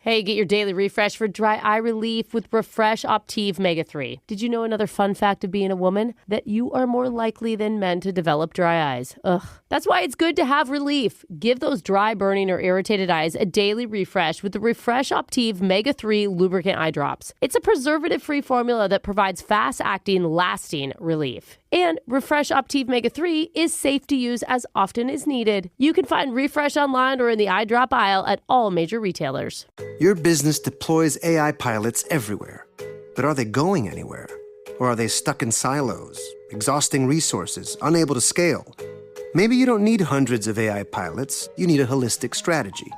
Hey, get your daily refresh for dry eye relief with Refresh Optive Mega 3. Did you know another fun fact of being a woman? That you are more likely than men to develop dry eyes. Ugh. That's why it's good to have relief. Give those dry, burning, or irritated eyes a daily refresh with the Refresh Optive Mega 3 lubricant eye drops. It's a preservative-free formula that provides fast-acting, lasting relief. And Refresh Optive Mega 3 is safe to use as often as needed. You can find Refresh online or in the eye drop aisle at all major retailers. Your business deploys AI pilots everywhere. But are they going anywhere? Or are they stuck in silos, exhausting resources, unable to scale? Maybe you don't need hundreds of AI pilots. You need a holistic strategy.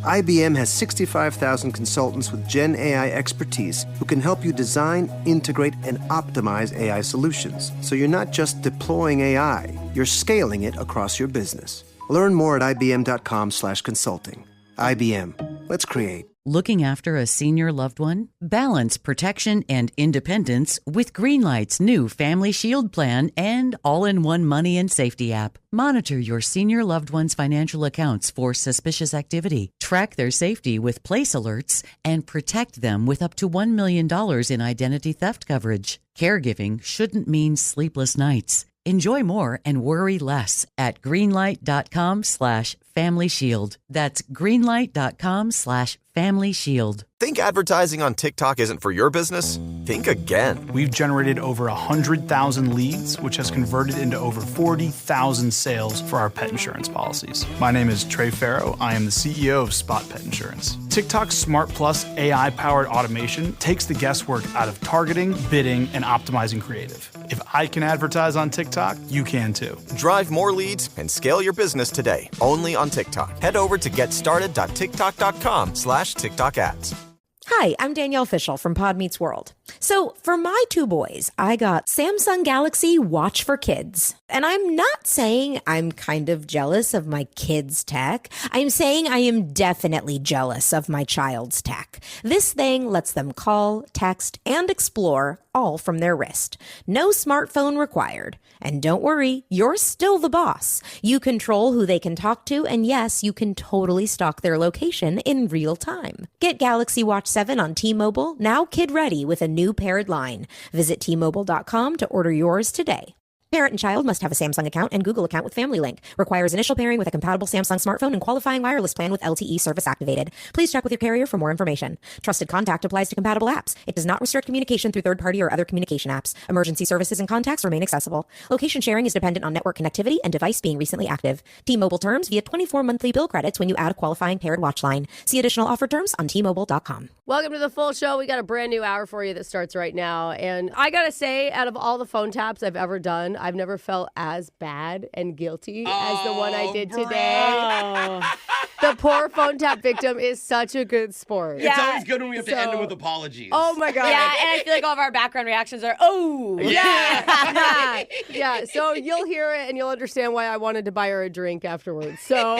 IBM has 65,000 consultants with Gen AI expertise who can help you design, integrate, and optimize AI solutions. So you're not just deploying AI, you're scaling it across your business. Learn more at ibm.com/consulting. IBM. Let's create. Looking after a senior loved one? Balance protection and independence with Greenlight's new Family Shield plan and all-in-one money and safety app. Monitor your senior loved one's financial accounts for suspicious activity, track their safety with place alerts, and protect them with up to $1 million in identity theft coverage. Caregiving shouldn't mean sleepless nights. Enjoy more and worry less at greenlight.com/Family Shield. That's greenlight.com/Family Shield. Think advertising on TikTok isn't for your business? Think again. We've generated over 100,000 leads, which has converted into over 40,000 sales for our pet insurance policies. My name is Trey Farrow. I am the CEO of Spot Pet Insurance. TikTok's Smart Plus AI-powered automation takes the guesswork out of targeting, bidding, and optimizing creative. If I can advertise on TikTok, you can too. Drive more leads and scale your business today, only on TikTok. Head over to getstarted.tiktok.com/TikTok ads. Hi, I'm Danielle Fishel from Pod Meets World. So for my two boys, I got Samsung Galaxy Watch for Kids. And I'm not saying I'm kind of jealous of my kids' tech. I'm saying I am definitely jealous of my child's tech. This thing lets them call, text, and explore all from their wrist. No smartphone required. And don't worry, you're still the boss. You control who they can talk to, and yes, you can totally stalk their location in real time. Get Galaxy Watch 7 on T-Mobile, now kid-ready with a new paired line. Visit T-Mobile.com to order yours today. Parent and child must have a Samsung account and Google account with Family Link. Requires initial pairing with a compatible Samsung smartphone and qualifying wireless plan with LTE service activated. Please check with your carrier for more information. Trusted contact applies to compatible apps. It does not restrict communication through third-party or other communication apps. Emergency services and contacts remain accessible. Location sharing is dependent on network connectivity and device being recently active. T-Mobile terms via 24 monthly bill credits when you add a qualifying paired watch line. See additional offer terms on T-Mobile.com. Welcome to the full show. We got a brand new hour for you that starts right now. And I got to say, out of all the phone taps I've ever done, I've never felt as bad and guilty as the one I did today. The poor phone tap victim is such a good sport. It's always good when we have to end them with apologies. Oh my God. Yeah, and I feel like all of our background reactions are, oh. Yeah. Yeah. So you'll hear it and you'll understand why I wanted to buy her a drink afterwards. So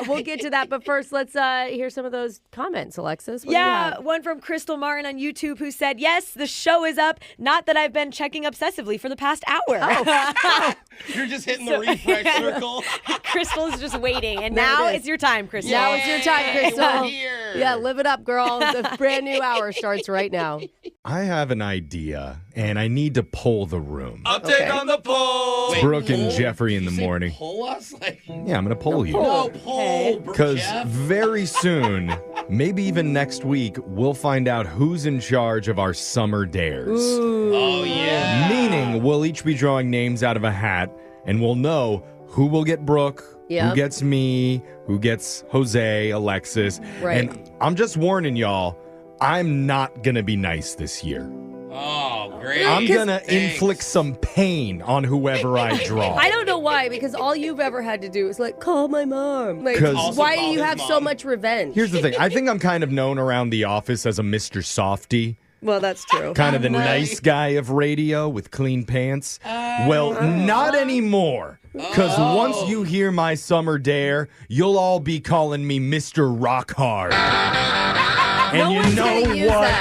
we'll get to that. But first, let's hear some of those comments, Alexis. What do you have? One from Crystal Martin on YouTube who said, yes, the show is up. Not that I've been checking obsessively for the past hour. Oh. You're just hitting the refresh circle. Crystal's just waiting. And now it's your time, Crystal. Now it's your time, Crystal. We're here. Yeah, live it up, girl. The brand new hour starts right now. I have an idea, and I need to poll the room. Update on the poll. It's Brooke and Jeffrey in the morning. Poll us? Yeah, I'm going to poll you. No, poll. Because very soon, maybe even next week, we'll find out who's in charge of our summer dares. Ooh. Oh, yeah. Meaning, we'll each be drawing names out of a hat, and we'll know who will get Brooke, who gets me, who gets Jose, Alexis. Right. And I'm just warning y'all, I'm not going to be nice this year. Oh, great. I'm going to inflict some pain on whoever I draw. I don't know why, because all you've ever had to do is call my mom. Also why do you have so much revenge? Here's the thing. I think I'm kind of known around the office as a Mr. Softy. Well, that's true. Kind of the nice guy of radio with clean pants. Not anymore. Because once you hear my summer dare, you'll all be calling me Mr. Rock Hard. And you know what?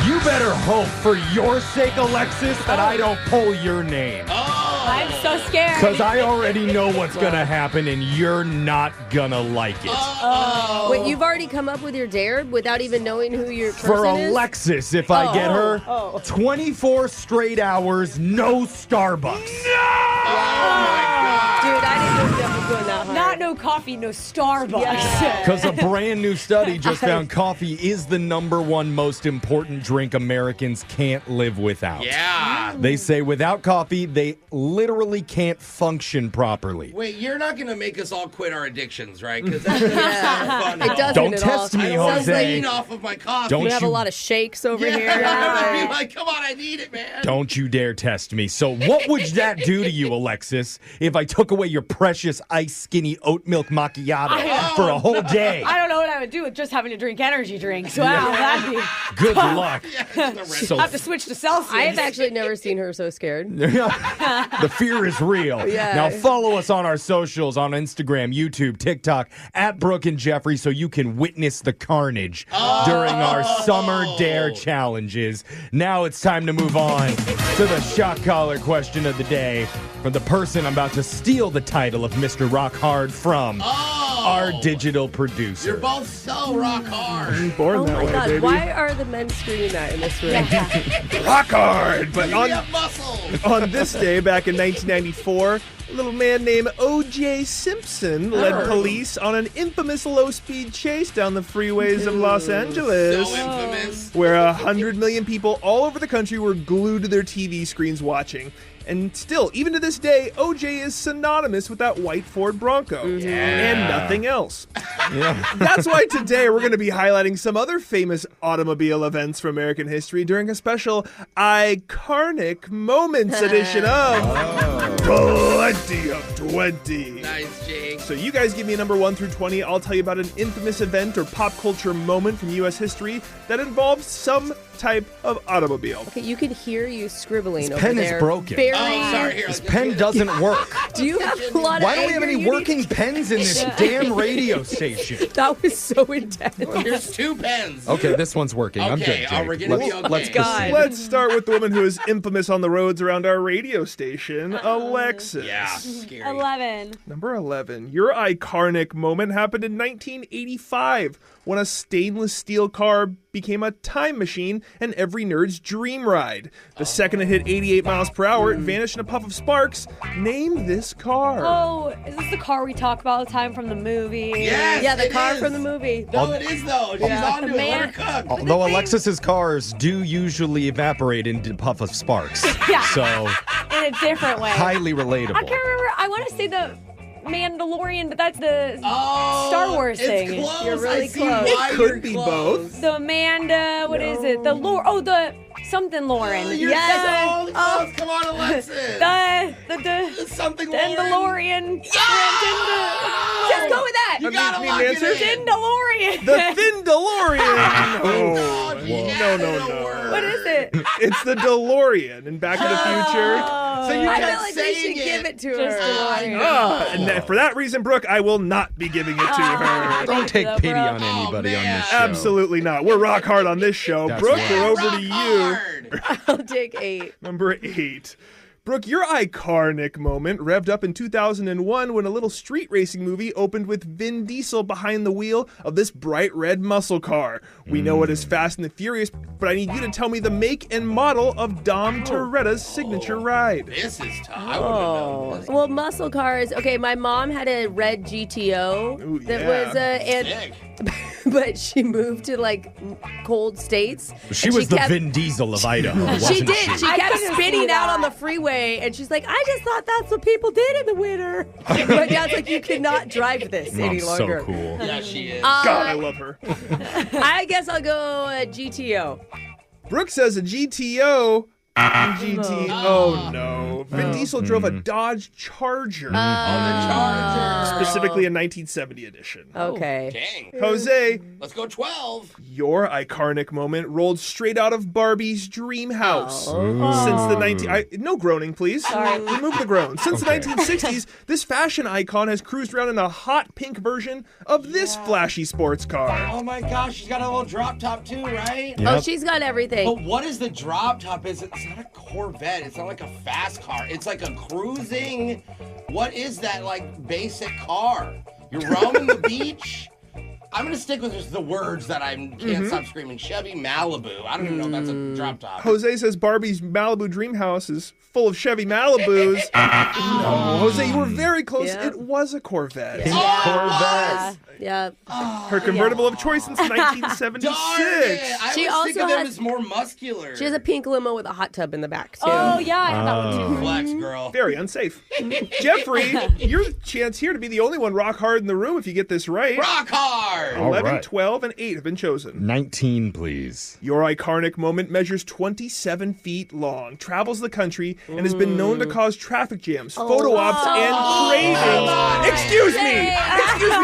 You better hope for your sake, Alexis, that I don't pull your name. Oh, I'm so scared. Because I already know what's going to happen, and you're not going to like it. Wait, you've already come up with your dare without even knowing who your person For is? Alexis, if I get her, 24 straight hours, no Starbucks. Dude, I didn't know Jeff was going that hard. Not no coffee, no Starbucks. Because a brand new study just found coffee is the number one most important drink Americans can't live without. Yeah. They say without coffee, they literally can't function properly. Wait, you're not going to make us all quit our addictions, right? Because that's not fun. It doesn't Don't at test all. me, I don't want to Jose. lean off of my coffee. Don't We have a you- lot of shakes over Yeah, here. I'm gonna be like, come on, I need it, man. Don't you dare test me. So what would that do to you, Alexis, if I took away your precious ice skinny oat milk macchiato for a whole day? I don't know what I would do with just having to drink energy drinks. Wow, that'd be. Good luck. So I have to switch to Celsius. I have actually never seen her so scared. the fear is real. Yeah. Now follow us on our socials on Instagram, YouTube, TikTok, at Brooke and Jeffrey, so you can witness the carnage during our Summer Dare challenges. Now it's time to move on to the shock collar question of the day from the person I'm about to steal the title of Mr. Rock Hard from, our digital producer. You're both so rock hard. Born Oh that my way, God, baby. why are the men screaming that in this room? Rock hard. But We have muscles. on this day, back in 1994, a little man named O.J. Simpson led police on an infamous low-speed chase down the freeways of Los Angeles, So infamous. where 100 million people all over the country were glued to their TV screens watching. And still, even to this day, OJ is synonymous with that white Ford Bronco and nothing else. That's why today we're going to be highlighting some other famous automobile events from American history during a special Icarnic Moments edition of 20 of 20. Nice, Jake. So you guys give me a number 1 through 20. I'll tell you about an infamous event or pop culture moment from U.S. history that involves some type of automobile. Okay, you can hear you scribbling over pen is there. broken. Very, Oh, sorry. Here, This pen doesn't work. Do you have a lot of Why don't we have anger any you working need- pens in this damn radio station? That was so intense. Here's 2 pens. Okay, this one's working. I'm Okay, good, Jake. we're gonna be okay. Let's God. proceed. Let's start with the woman who is infamous on the roads around our radio station, Alexis. Yeah, scary. 11. Number 11. Your Icarnic moment happened in 1985 when a stainless steel car became a time machine and every nerd's dream ride. The second it hit 88 miles per hour, it vanished in a puff of sparks. Name this car. Oh, is this the car we talk about all the time from the movie? Yes, Yeah, the it car is. from the movie. No, it is though. She's on to it. Let her cook. Although Alexis's cars do usually evaporate into a puff of sparks. Yeah. So, In a different way. highly I relatable. can't remember. I want to say the Mandalorian, but that's the Oh, Star Wars it's thing. Close. You're really I see close. why It you're could be close. both. The Amanda, what is it? The Lore. Oh, the something Lauren. You're Yes. so close. Come on, Alexis. The Something Lauren. Mandalorian. Just go with that. You gotta Need lock an it answer? in. Mandalorian. The Thin DeLorean. Oh, yeah, no. that'll work. What is it? It's the DeLorean in Back to the Future. So you I kept feel like they should saying give it to Just her. I know. And for that reason, Brooke, I will not be giving it to her. Don't take Brooke. pity on anybody on man. this show. Absolutely not. We're rock hard on this show. That's Brooke, right. we're over Rock to you. hard. I'll take 8. Number 8. Brooke, your Icarnic moment revved up in 2001 when a little street racing movie opened with Vin Diesel behind the wheel of this bright red muscle car. We know it as Fast and the Furious, but I need you to tell me the make and model of Dom Toretta's signature ride. This is tough. I wouldn't have known this. Well, muscle cars. Okay, my mom had a red GTO Ooh, that yeah. was and Sick. but she moved to like cold states. She and was the kept- Vin Diesel of Idaho, wasn't She she? did. She I kept couldn't spinning see out on the that. freeway, and she's like, "I just thought that's what people did in the winter." My dad's like, "You cannot drive this any Mom's longer." so cool. Yeah, she is. God, I love her. I guess I'll go GTO. Brooke says a GTO. GT. Oh no. Vin Diesel drove a Dodge Charger. Specifically a 1970 edition. Okay. Dang. Jose, Let's go 12. your Icarnic moment rolled straight out of Barbie's dream house. Since the no groaning, please. Remove the groan. Since the 1960s, this fashion icon has cruised around in a hot pink version of this flashy sports car. Oh my gosh, she's got a little drop top too, right? Oh, she's got everything. But what is the drop top? It's not a Corvette. It's not like a fast car. car? It's like a cruising. What is that like basic car? You're roaming the beach. I'm going to stick with just the words that I can't stop screaming. Chevy Malibu. I don't even know if that's a drop top. Jose says Barbie's Malibu dream house is full of Chevy Malibus. No, Jose, you were very close. Yeah. It was a Corvette. Corvette. Yeah. Her convertible of choice since 1976. Darn it. I She always think also of them has- as more muscular. She has a pink limo with a hot tub in the back, too. Oh, yeah, I have that one too. Flex, girl. Very unsafe. Jeffrey, your chance here to be the only one rock hard in the room if you get this right. Rock hard. 11, right. 12, and 8 have been chosen. 19, please. Your iconic moment measures 27 feet long, travels the country, and has been known to cause traffic jams, photo ops, and cravings. Excuse me!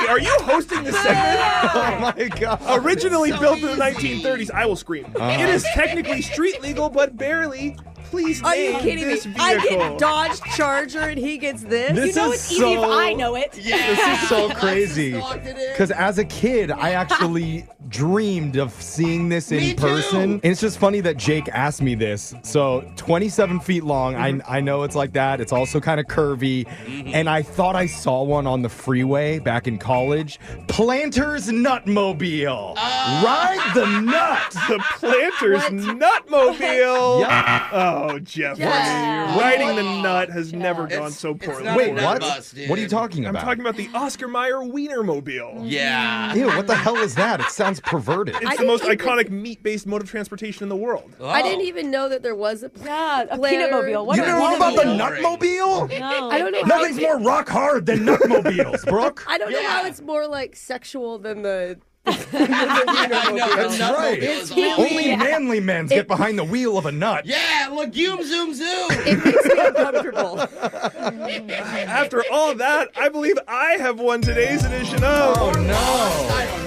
Are you hosting this segment? Oh my God. Originally built in the 1930s, I will scream. It is technically street legal, but barely. Please Are you name kidding me? this I vehicle. get Dodge Charger and he gets this? This You know is it's easy if so- I know it. Yeah. This is so Alexis crazy. locked it in. Because as a kid, I actually dreamed of seeing this Me in too. person. And it's just funny that Jake asked me this. So 27 feet long. I know it's like that. It's also kind of curvy. And I thought I saw one on the freeway back in college. Planter's Nutmobile. Ride the nut. The Planters Nutmobile. Yeah. Oh, Jeffrey. Yeah. Riding the nut has never gone It's- so it's poorly. not Wait, a nut what? bust, dude. What are you talking I'm about? talking about the Oscar Mayer Wienermobile. Yeah. Ew, what the hell is that? It sounds perverted. It's the most iconic meat-based mode of transportation in the world. I didn't even know that there was a Yeah, a Planter. peanut mobile. What You a don't know about the boring. Nutmobile? No. I don't know how Nothing's more rock hard than Nutmobiles, Brooke. I don't know how Yeah. it's more like sexual than the I know, That's the nut right. mobile is Only manly men get behind the wheel of a nut. Yeah, legume zoom zoom. it makes me uncomfortable. After all that, I believe I have won today's edition of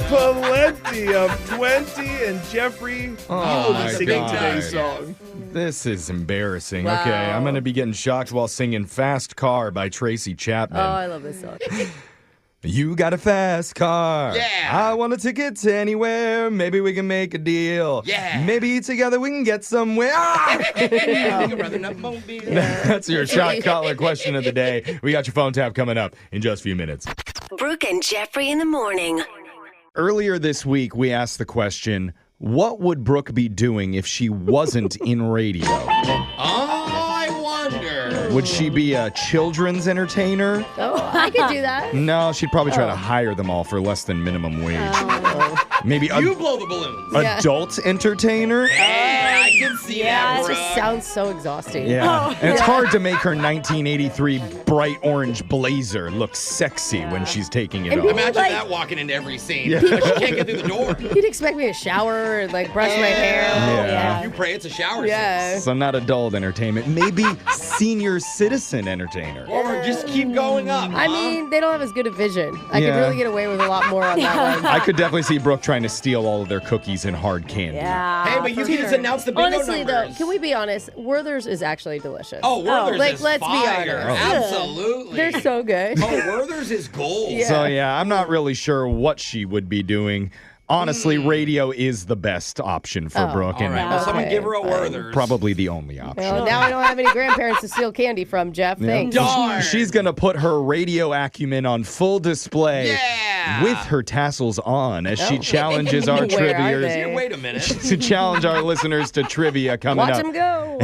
Plenty of 20, and Jeffrey, you will my be singing God. today's song. This is embarrassing. Wow. Okay, I'm going to be getting shocked while singing Fast Car by Tracy Chapman. Oh, I love this song. You got a fast car. Yeah. I want a ticket to anywhere. Maybe we can make a deal. Yeah. Maybe together we can get somewhere. Ah! That's your shot caller question of the day. We got your phone tap coming up in just a few minutes. Brooke and Jeffrey in the morning. Earlier this week, we asked the question, what would Brooke be doing if she wasn't in radio? I wonder. Would she be a children's entertainer? Oh, I could do that. No, she'd probably try to hire them all for less than minimum wage. Maybe You blow the balloons. Yeah. adult entertainer? Hey, I can see that, It bro. just sounds so exhausting. Yeah. And it's hard to make her 1983 bright orange blazer look sexy when she's taking it And off. people- Imagine Like- that walking into every scene. Yeah. Like, she can't get through the door. You'd expect me to shower and like brush my hair. Yeah. You pray it's a shower. Yeah. So not adult entertainment, maybe senior citizen entertainer. Or just keep going up. I mean, they don't have as good a vision. I Yeah. could really get away with a lot more on that one. I could definitely see Brooke trying to steal all of their cookies and hard candy. Yeah. Hey, but you for can just sure. announce the bingo Honestly, numbers. though, can we be honest? Werther's is actually delicious. Oh, Werther's like, is let's be fire. honest. Absolutely. They're so good. Oh, Werther's is gold. Yeah. So yeah, I'm not really sure what she would be doing. Honestly, radio is the best option for Brooke, All and right, well, someone Okay, give her a fine. Werther's. probably the only option. Well, now I don't have any grandparents to steal candy from, Jeff. Thanks. Darn. She's gonna put her radio acumen on full display Yeah. with her tassels on as she Oh. challenges our Where are triviers. they? Here, wait a minute. To challenge our listeners to trivia coming Watch up. them go.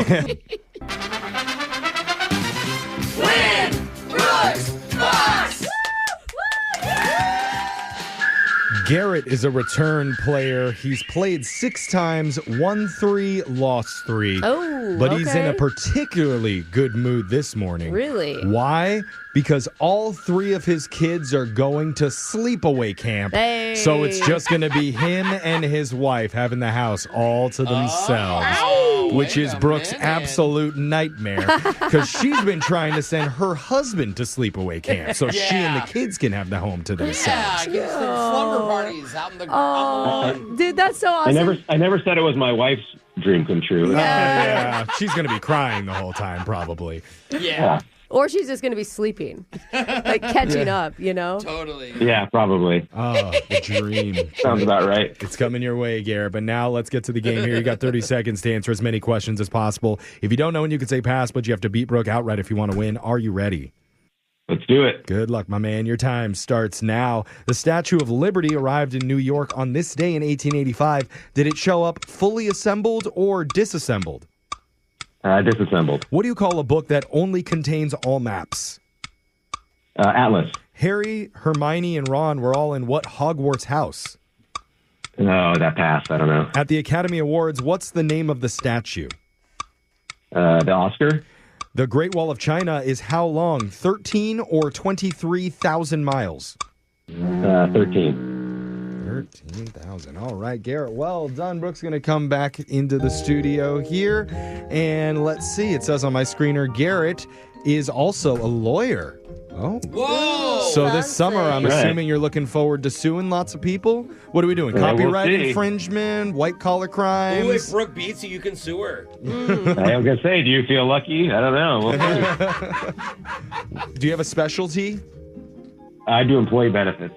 Garrett is a return player. He's played 6 times, won 3, lost 3. Oh, But he's in a okay. particularly good mood this morning. Really? Why? Because all 3 of his kids are going to sleepaway camp. Hey. So it's just going to be him and his wife having the house all to themselves. Which Wait is a Brooke's minute. absolute nightmare. Because she's been trying to send her husband to sleepaway camp so she and the Yeah. kids can have the home to Yeah, themselves. get some slumber parties out in the Oh, dude, that's so awesome. I never said it was my wife's dream come true. Yeah, she's going to be crying the whole time, probably. Yeah. Or she's just going to be sleeping, like catching up, you know? Totally. Yeah, probably. Oh, the dream. Sounds about right. It's coming your way, Garrett. But now let's get to the game here. You got 30 seconds to answer as many questions as possible. If you don't know when you can say pass, but you have to beat Brooke outright if you want to win. Are you ready? Let's do it. Good luck, my man. Your time starts now. The Statue of Liberty arrived in New York on this day in 1885. Did it show up fully assembled or disassembled? Disassembled. What do you call a book that only contains all maps? Atlas. Harry, Hermione, and Ron were all in what Hogwarts house? No, that passed. I don't know. At the Academy Awards, what's the name of the statue? The Oscar. The Great Wall of China is how long? 13 or 23,000 miles? 13. 13,000. All right, Garrett. Well done. Brooke's going to come back into the studio here. And let's see. It says on my screener, Garrett is also a lawyer. Oh. Whoa! So this summer, I'm assuming you're looking forward to suing lots of people? What are we doing? Copyright infringement? White-collar crimes? Ooh, if Brooke beats you, you can sue her. I was going to say, do you feel lucky? I don't know. Do you have a specialty? I do employee benefits.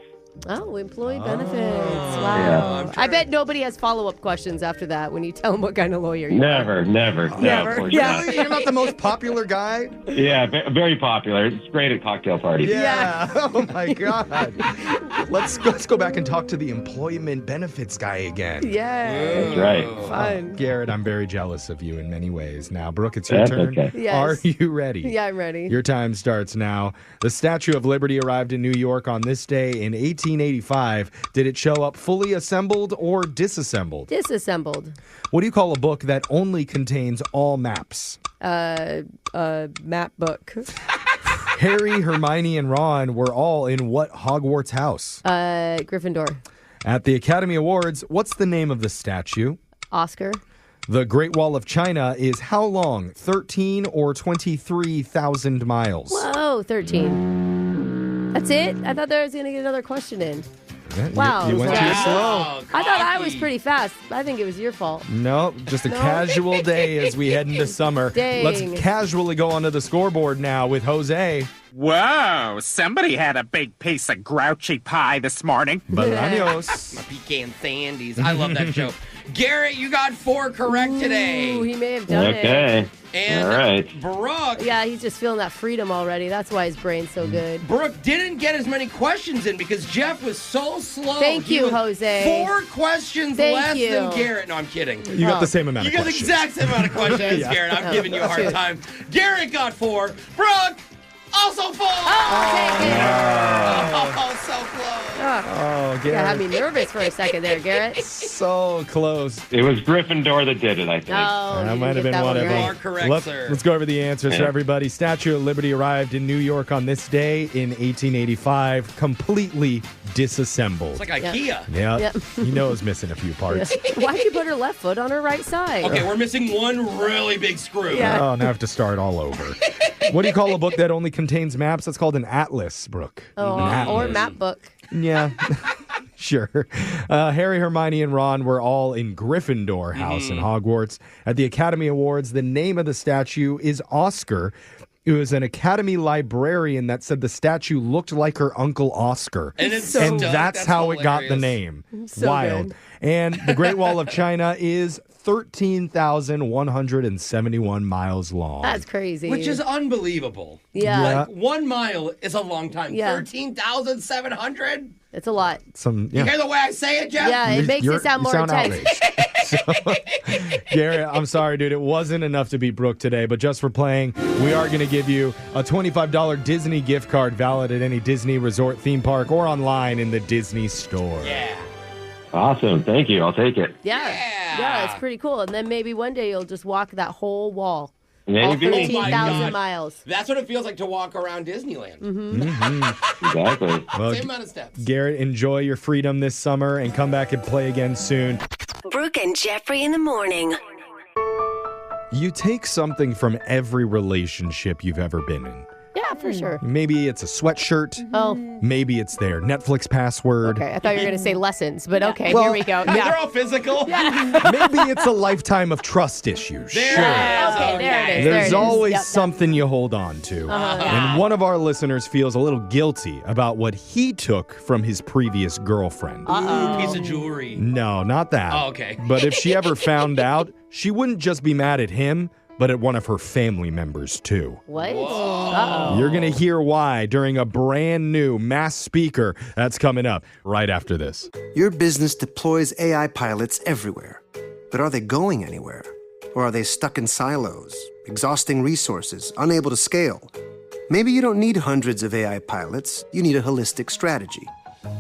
Oh, employee benefits. Wow. Yeah. I bet nobody has follow-up questions after that when you tell them what kind of lawyer you Never. are. No, Yeah. You're not the most popular guy? Yeah, very popular. It's great at cocktail parties. Yeah. Oh, my God. Let's go back and talk to the employment benefits guy again. Yeah. That's right. Fun. Garrett, I'm very jealous of you in many ways. Now, Brooke, it's your That's turn. okay. Yes. Are you ready? Yeah, I'm ready. Your time starts now. The Statue of Liberty arrived in New York on this day in 1885. Did it show up fully assembled or disassembled? Disassembled. What do you call a book that only contains all maps? Map book. Harry, Hermione, and Ron were all in what Hogwarts house? Gryffindor. At the Academy Awards, what's the name of the statue? Oscar. The Great Wall of China is how long? 13 or 23,000 miles? Whoa, 13. That's it? I thought I was going to get another question in. Yeah, Wow. You went too slow. I thought I was pretty fast. I think it was your fault. No, just a casual day as we head into summer. Dang. Let's casually go onto the scoreboard now with Jose. Whoa, somebody had a big piece of grouchy pie this morning. Bolaños. My pecan sandies. I love that show. Garrett, you got 4 correct today. Ooh, he may have done it. Okay. And all right. Brooke. Yeah, he's just feeling that freedom already. That's why his brain's so good. Brooke didn't get as many questions in because Jeff was so slow. Thank He you, was Jose. 4 questions Thank less you. than Garrett. No, I'm kidding. You got the same amount You of got the questions. exact same amount of questions, Yeah. Garrett. I'm giving you a hard time. Garrett got 4. Brooke, also 4. Oh, so close. Oh, Garrett. Yeah, had me nervous for a second there, Garrett. So close. It was Gryffindor that did it, I think. Oh, That might have been one of You them. are correct, sir. Let's go over the answers for everybody. Statue of Liberty arrived in New York on this day in 1885, completely disassembled. It's like IKEA. Yeah, Yep. you know it's missing a few parts. Why'd you put her left foot on her right side? Okay, we're missing one really big screw. Yeah. Oh, now I have to start all over. What do you call a book that only contains maps? That's called an atlas, Brooke. Oh, An or atlas. map book. Yeah, sure. Harry, Hermione, and Ron were all in Gryffindor house in Hogwarts. At the Academy Awards, the name of the statue is Oscar. It was an Academy librarian that said the statue looked like her uncle Oscar. And it's And so- that's how it got the hilarious. name. So Wild. good. And the Great Wall of China is 13,171 miles long. That's crazy. Which is unbelievable. Yeah. Like 1 mile is a long time. Yeah. 13,700? It's a lot. Some, You hear the way I say it, Jeff? Yeah, it makes it sound more intense. outraged. So, Garrett, I'm sorry, dude. It wasn't enough to beat Brooke today, but just for playing, we are going to give you a $25 Disney gift card valid at any Disney resort, theme park, or online in the Disney store. Yeah. Awesome. Thank you. I'll take it. Yeah. Yeah, it's pretty cool. And then maybe one day you'll just walk that whole wall. All Maybe. 13,000 miles. That's what it feels like to walk around Disneyland. Exactly. Well, Same amount of steps. Garrett, enjoy your freedom this summer and come back and play again soon. Brooke and Jeffrey in the morning. You take something from every relationship you've ever been in. Yeah, for sure. Maybe it's a sweatshirt. Oh. Maybe it's their Netflix password. Okay, I thought you were going to say lessons, but okay, Well, here we go. They're all physical. Maybe it's a lifetime of trust issues. Okay, there it is. There's there it always is. something you hold on to. And one of our listeners feels a little guilty about what he took from his previous girlfriend. Piece of jewelry. No, not that. Oh, okay. But if she ever found out, she wouldn't just be mad at him, but at one of her family members too. What? Uh-oh. You're going to hear why during a brand new mass speaker that's coming up right after this. Your business deploys AI pilots everywhere. But are they going anywhere? Or are they stuck in silos, exhausting resources, unable to scale? Maybe you don't need hundreds of AI pilots, you need a holistic strategy.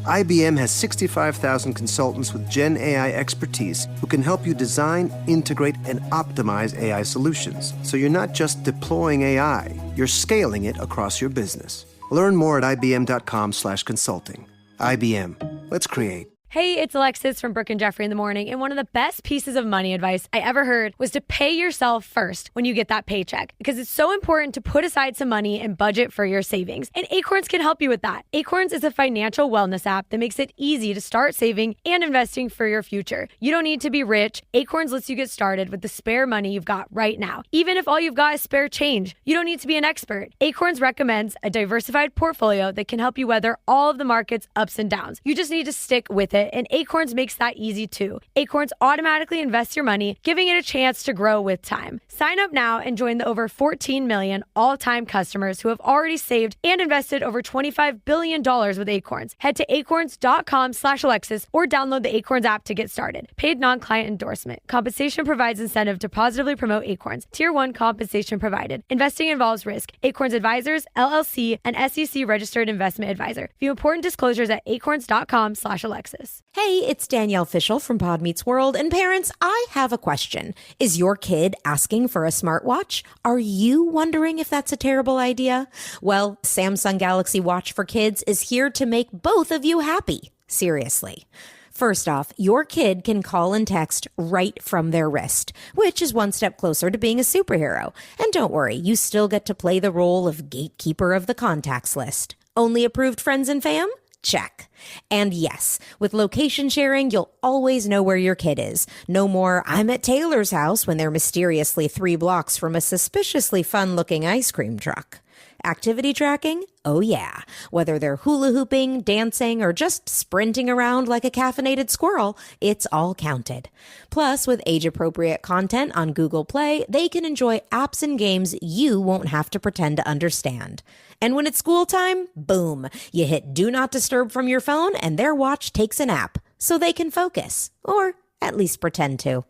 IBM has 65,000 consultants with Gen AI expertise who can help you design, integrate, and optimize AI solutions. So you're not just deploying AI, you're scaling it across your business. Learn more at ibm.com/consulting. IBM. Let's create. Hey, it's Alexis from Brooke and Jeffrey in the Morning, and one of the best pieces of money advice I ever heard was to pay yourself first when you get that paycheck, because it's so important to put aside some money and budget for your savings. And Acorns can help you with that. Acorns is a financial wellness app that makes it easy to start saving and investing for your future. You don't need to be rich. Acorns lets you get started with the spare money you've got right now. Even if all you've got is spare change, you don't need to be an expert. Acorns recommends a diversified portfolio that can help you weather all of the market's ups and downs. You just need to stick with it. And Acorns makes that easy too. Acorns automatically invests your money, giving it a chance to grow with time. Sign up now and join the over 14 million all-time customers who have already saved and invested over $25 billion with Acorns. Head to acorns.com/Alexis or download the Acorns app to get started. Paid non-client endorsement. Compensation provides incentive to positively promote Acorns. Tier 1 compensation provided. Investing involves risk. Acorns Advisors, LLC, and SEC registered investment advisor. View important disclosures at acorns.com/Alexis. Hey, it's Danielle Fishel from Pod Meets World. And parents, I have a question. Is your kid asking for a smartwatch? Are you wondering if that's a terrible idea? Well, Samsung Galaxy Watch for Kids is here to make both of you happy. Seriously. First off, your kid can call and text right from their wrist, which is one step closer to being a superhero. And don't worry, you still get to play the role of gatekeeper of the contacts list. Only approved friends and fam? Check. And yes, with location sharing, you'll always know where your kid is. No more, I'm at Taylor's house when they're mysteriously 3 blocks from a suspiciously fun-looking ice cream truck. Activity tracking? Oh yeah. Whether they're hula hooping, dancing, or just sprinting around like a caffeinated squirrel, it's all counted. Plus, with age-appropriate content on Google Play, they can enjoy apps and games you won't have to pretend to understand. And when it's school time, boom, you hit Do Not Disturb from your phone and their watch takes a nap, so they can focus, or at least pretend to.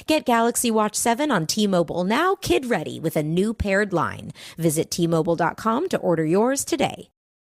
Get Galaxy Watch 7 on T-Mobile now, kid-ready with a new paired line. Visit T-Mobile.com to order yours today.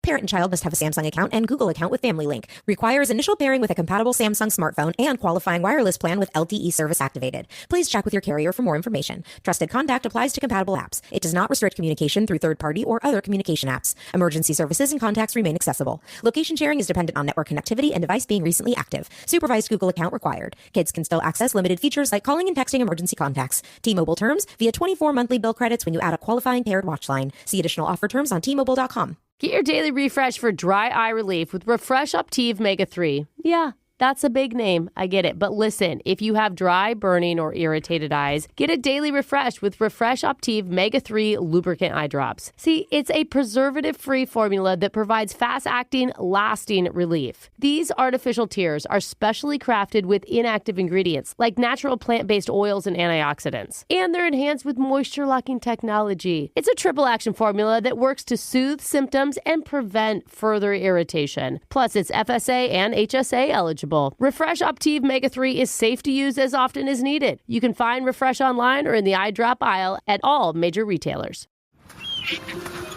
Parent and child must have a Samsung account and Google account with Family Link. Requires initial pairing with a compatible Samsung smartphone and qualifying wireless plan with LTE service activated. Please check with your carrier for more information. Trusted contact applies to compatible apps. It does not restrict communication through third-party or other communication apps. Emergency services and contacts remain accessible. Location sharing is dependent on network connectivity and device being recently active. Supervised Google account required. Kids can still access limited features like calling and texting emergency contacts. T-Mobile terms via 24 monthly bill credits when you add a qualifying paired watch line. See additional offer terms on T-Mobile.com. Get your daily refresh for dry eye relief with Refresh Optive Mega 3. Yeah, that's a big name. I get it. But listen, if you have dry, burning, or irritated eyes, get a daily refresh with Refresh Optive Mega 3 lubricant eye drops. See, it's a preservative-free formula that provides fast-acting, lasting relief. These artificial tears are specially crafted with inactive ingredients like natural plant-based oils and antioxidants. And they're enhanced with moisture-locking technology. It's a triple-action formula that works to soothe symptoms and prevent further irritation. Plus, it's FSA and HSA eligible. Refresh Optive Mega 3 is safe to use as often as needed. You can find Refresh online or in the eye drop aisle at all major retailers.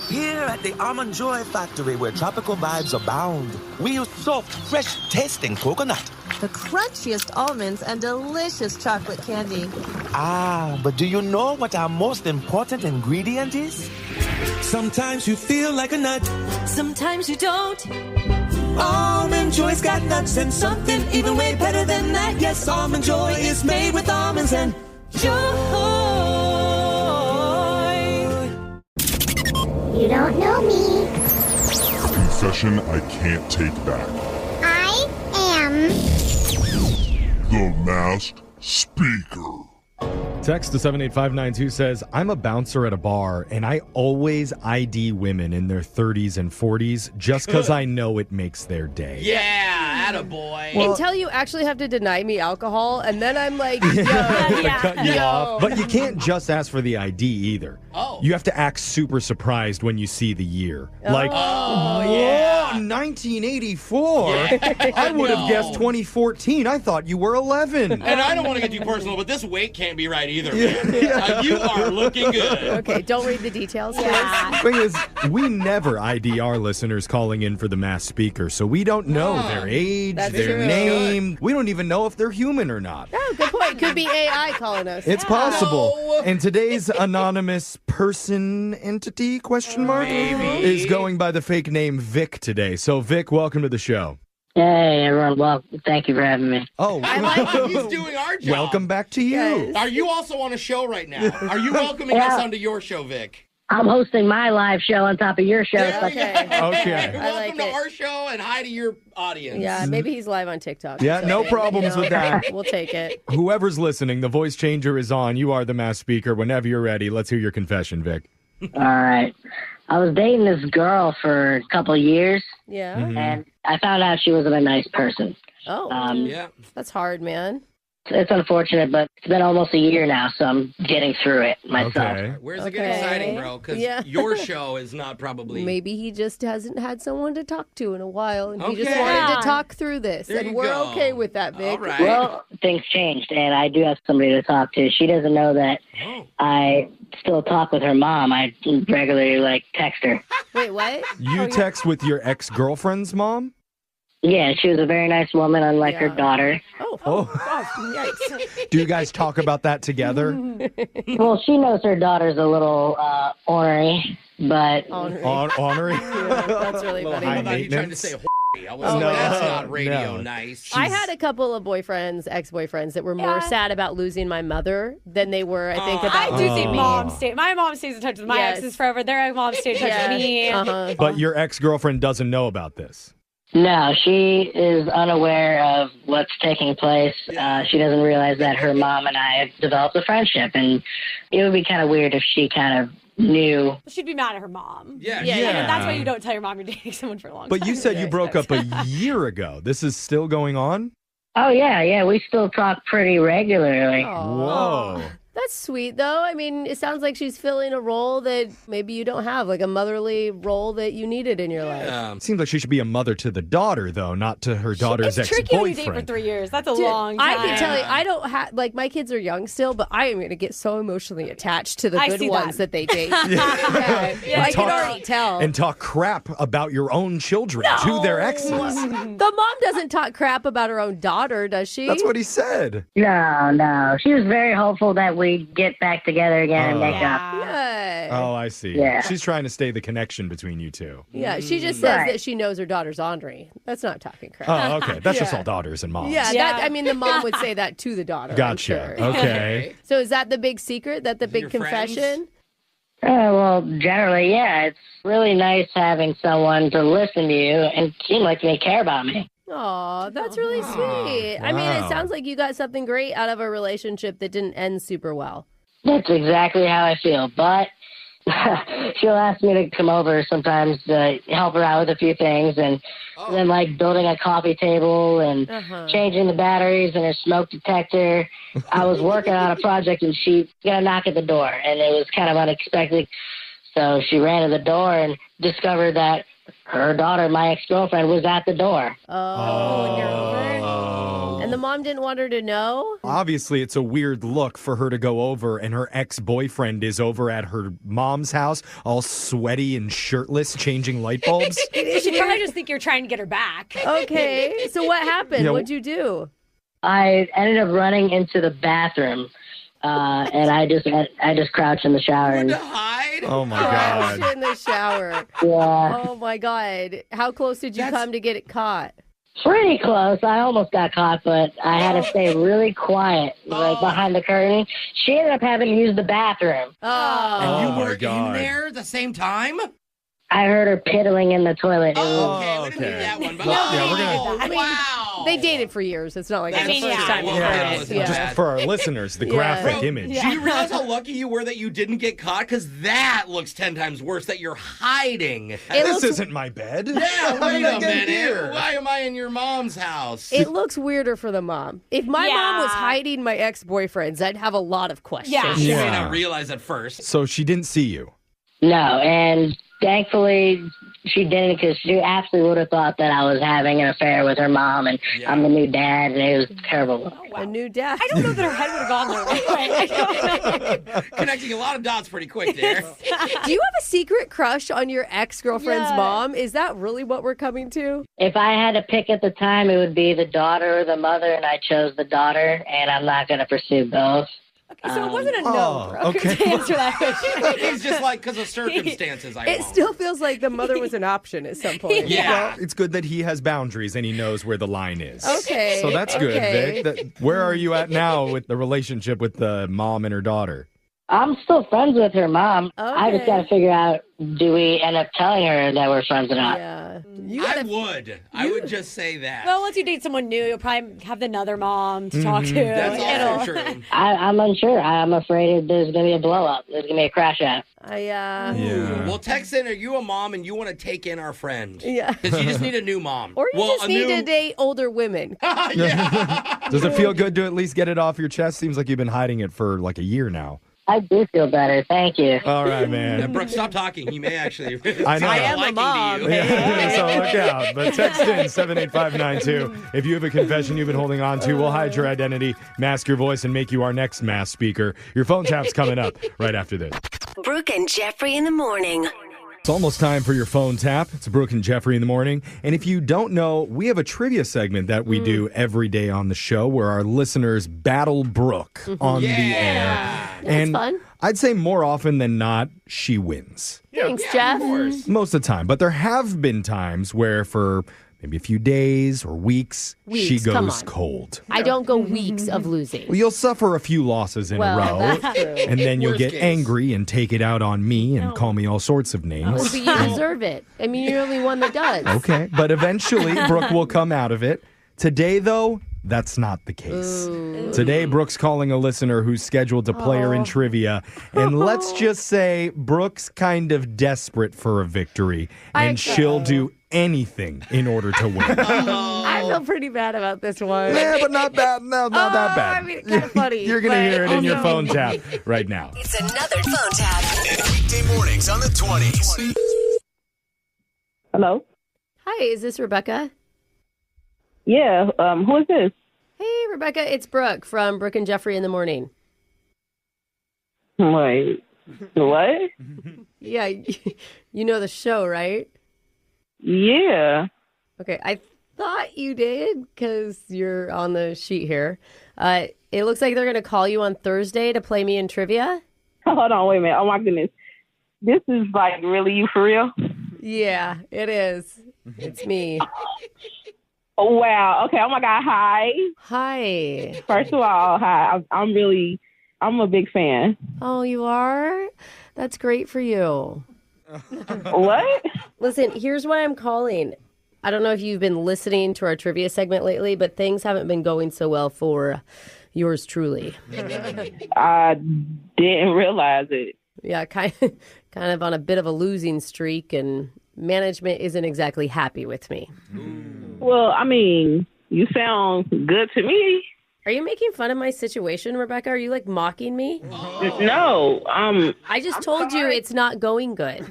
Here at the Almond Joy Factory, where tropical vibes abound, we use soft, fresh-tasting coconut. The crunchiest almonds and delicious chocolate candy. Ah, but do you know what our most important ingredient is? Sometimes you feel like a nut. Sometimes you don't. Almond Joy's got nuts and something even way better than that. Yes, Almond Joy is made with almonds and joy. You don't know me. Confession I can't take back. I am The Masked Speaker. Text to 78592 says, I'm a bouncer at a bar, and I always ID women in their 30s and 40s just because I know it makes their day. Yeah, attaboy. Until you actually have to deny me alcohol, and then I'm like, Cut you off. But you can't just ask for the ID either. Oh. You have to act super surprised when you see the year. Like, Oh, whoa, yeah. 1984? Yeah. I would have No. guessed 2014. I thought you were 11. And I don't want to get too personal, but this weight can't be right either, man. You are looking good. Okay, don't read the details. The thing is, we never ID our listeners calling in for the Masked Speaker, so we don't know their age, That's their true. name. We don't even know if they're human or not. Oh, good point. Could be AI calling us. It's possible. And today's anonymous person entity question mark is going by the fake name Vic today. So Vic, welcome to the show. Hey, everyone. Well, thank you for having me. Oh, I like it. He's doing our job. welcome back to you. Are you also on a show right now? Are you welcoming us onto your show, Vic? I'm hosting my live show on top of your show. Okay. Welcome to our show and hi to your audience. Yeah, maybe he's live on TikTok. Yeah, So, no problems with that. We'll take it. Whoever's listening, the voice changer is on. You are the Masked Speaker. Whenever you're ready, let's hear your confession, Vic. All right. I was dating this girl for a couple of years, Yeah. and I found out she wasn't a nice person. Oh, yeah. That's hard, man. It's unfortunate, but it's been almost a year now, so I'm getting through it myself. Where's it getting exciting, bro? Because your show is not probably... Maybe he just hasn't had someone to talk to in a while, and he just Okay. wanted Yeah. to talk through this, There and you we're go. okay with that, Vic. Well, things changed, and I do have somebody to talk to. She doesn't know that I still talk with her mom. I regularly, text her. Wait, what? You text with your ex-girlfriend's mom? Yeah, she was a very nice woman, unlike her daughter. Oh, gosh, yikes. Do you guys talk about that together? Well, she knows her daughter's a little ornery, but... Ornery? That's really funny. I thought you tried to say I was Oh, like, no. that's not radio No. nice. I had a couple of ex-boyfriends that were more sad about losing my mother than they were, I think, about I do think me. my mom stays in touch with my Yes. exes forever. Their mom stays in touch with me. Uh-huh. But your ex-girlfriend doesn't know about this. No, she is unaware of what's taking place. She doesn't realize that her mom and I have developed a friendship, and it would be kind of weird if she kind of knew. She'd be mad at her mom. Yeah. And that's why you don't tell your mom you're dating someone for a long time. But you said you broke up a year ago. This is still going on? Oh, yeah, we still talk pretty regularly. Whoa. That's sweet, though. I mean, it sounds like she's filling a role that maybe you don't have, like a motherly role that you needed in your life. Seems like she should be a mother to the daughter, though, not to her daughter's It's tricky when you date for ex-boyfriend. 3 years. That's a Dude, long time. I can tell you, I don't have, my kids are young still, but I am going to get so emotionally attached to the I good see ones that they date. Yeah. I can already tell. And talk crap about your own children to their exes. The mom doesn't talk crap about her own daughter, does she? That's what he said. No. She was very hopeful that we'd get back together again and make up. Yeah. Oh, I see. Yeah. She's trying to stay the connection between you two. Yeah, she just says Right. that she knows her daughter's ornery. That's not talking crap. Oh, okay. That's just Yeah. all daughters and moms. Yeah, I mean, the mom would say that to the daughter. I'm Gotcha. sure. Okay. So is that the big secret? That the big confession? Well, generally, yeah. It's really nice having someone to listen to you and seem like they care about me. Aw, that's really sweet. I mean, it Wow. sounds like you got something great out of a relationship that didn't end super well. That's exactly how I feel, but she'll ask me to come over sometimes to help her out with a few things, and then building a coffee table and changing the batteries in her smoke detector. I was working on a project and she got a knock at the door, and it was kind of unexpected. So she ran to the door and discovered that her daughter, my ex-girlfriend, was at the door. And the mom didn't want her to know? Obviously, it's a weird look for her to go over and her ex-boyfriend is over at her mom's house, all sweaty and shirtless, changing light bulbs. She probably just think you're trying to get her back. Okay, so what happened? Yeah. What'd you do? I ended up running into the bathroom, and I just crouched in the shower. And, Oh, my Crouched God. in the shower. Yeah. Oh, my God. How close did you come to get it caught? Pretty close. I almost got caught, but I had to stay really quiet, behind the curtain. She ended up having to use the bathroom. Oh. And you my were God. in there at the same time? I heard her piddling in the toilet. Okay, we didn't do that one. But wow. They dated for years. It's not like That's the first true. time. Well, you heard that it. wasn't Yeah. bad. For our listeners, the graphic image. Do you realize how lucky you were that you didn't get caught? Because that looks 10 times worse that you're hiding. This isn't my bed. Yeah, wait a minute. Here? Why am I in your mom's house? It looks weirder for the mom. If my mom was hiding my ex-boyfriends, I'd have a lot of questions. You may not realize at first. So she didn't see you. No, and thankfully she didn't, because she absolutely would have thought that I was having an affair with her mom, and I'm the new dad, and it was terrible. A new dad. I don't know that her head would have gone there. I don't know. Connecting a lot of dots pretty quick there. Do you have a secret crush on your ex-girlfriend's mom? Is that really what we're coming to? If I had to pick at the time, it would be the daughter or the mother, and I chose the daughter, and I'm not going to pursue both. So it wasn't a no, Brooke, to answer that question. It's just like because of circumstances. It still feels like the mother was an option at some point. Well, it's good that he has boundaries and he knows where the line is. Okay. So that's good, okay. Vic. Where are you at now with the relationship with the mom and her daughter? I'm still friends with her mom. I just Okay. got to figure out, do we end up telling her that we're friends or not? Yeah. I would just say that. Well, once you date someone new, you'll probably have another mom to talk to. That's also It'll- true. I'm unsure. I'm afraid there's going to be a blow up. There's going to be a crash out. Well, text in, are you a mom and you want to take in our friend? Yeah. Because you just need a new mom. Or you just need to date older women. Does it feel good to at least get it off your chest? Seems like you've been hiding it for like a year now. I do feel better. Thank you. All right, man. Brooke, stop talking. He may actually. I know. I am a mom. So look out. But text in 78592. If you have a confession you've been holding on to, we'll hide your identity, mask your voice, and make you our next mass speaker. Your phone tap's coming up right after this. Brooke and Jeffrey in the morning. It's almost time for your phone tap. It's Brooke and Jeffrey in the morning. And if you don't know, we have a trivia segment that we do every day on the show where our listeners battle Brooke on the air. And fun. I'd say more often than not, she wins. Thanks, Jeff. Most of the time. But there have been times where for maybe a few days or weeks she come goes on. cold. I don't go weeks of losing. Well, you'll suffer a few losses in Well, a row. that's true. And then you'll Worst get case. angry and take it out on me and call me all sorts of Well, names. but you deserve it. I mean, you're the only one that does. Okay, but eventually Brooke will come out of it. Today, though, that's not the case. Today, Brooke's calling a listener who's scheduled to play her in trivia. And let's just say Brooke's kind of desperate for a victory, and she'll do anything in order to win. I feel pretty bad about this one. Yeah, but not bad. No, not that bad. I mean, kind of funny. You're going to but hear it in your also- phone tap right now. It's another phone tap. Weekday mornings on the 20s. Hello? Hi, is this Rebecca? Yeah, who is this? Hey, Rebecca, it's Brooke from Brooke and Jeffrey in the morning. Wait, what? Yeah, you know the show, right? Yeah. Okay, I thought you did because you're on the sheet here. It looks like they're going to call you on Thursday to play me in trivia. Hold on, wait a minute. Oh my goodness. This is like really you for real? Yeah, it is. It's me. Oh, wow. Okay. Oh my God. Hi. Hi. First of all, hi. I'm a big fan. Oh, you are? That's great for you. What? Listen, here's why I'm calling. I don't know if you've been listening to our trivia segment lately, but things haven't been going so well for yours truly. I didn't realize it. Yeah, kind of on a bit of a losing streak, and management isn't exactly happy with me. Well, I mean, you sound good to me. Are you making fun of my situation, Rebecca? Are you like mocking me? No. I just told you it's not going good.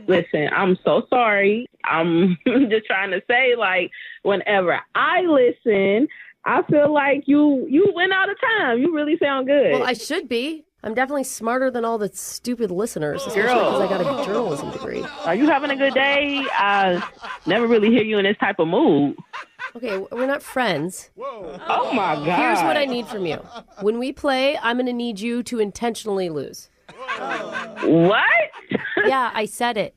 Listen, I'm so sorry. I'm just trying to say, like, whenever I listen, I feel like you win all the time. You really sound good. Well, I should be. I'm definitely smarter than all the stupid listeners, especially because I got a journalism degree. Are you having a good day? I never really hear you in this type of mood. Okay, we're not friends. Oh, my God. Here's what I need from you. When we play, I'm going to need you to intentionally lose. What? Yeah, I said it.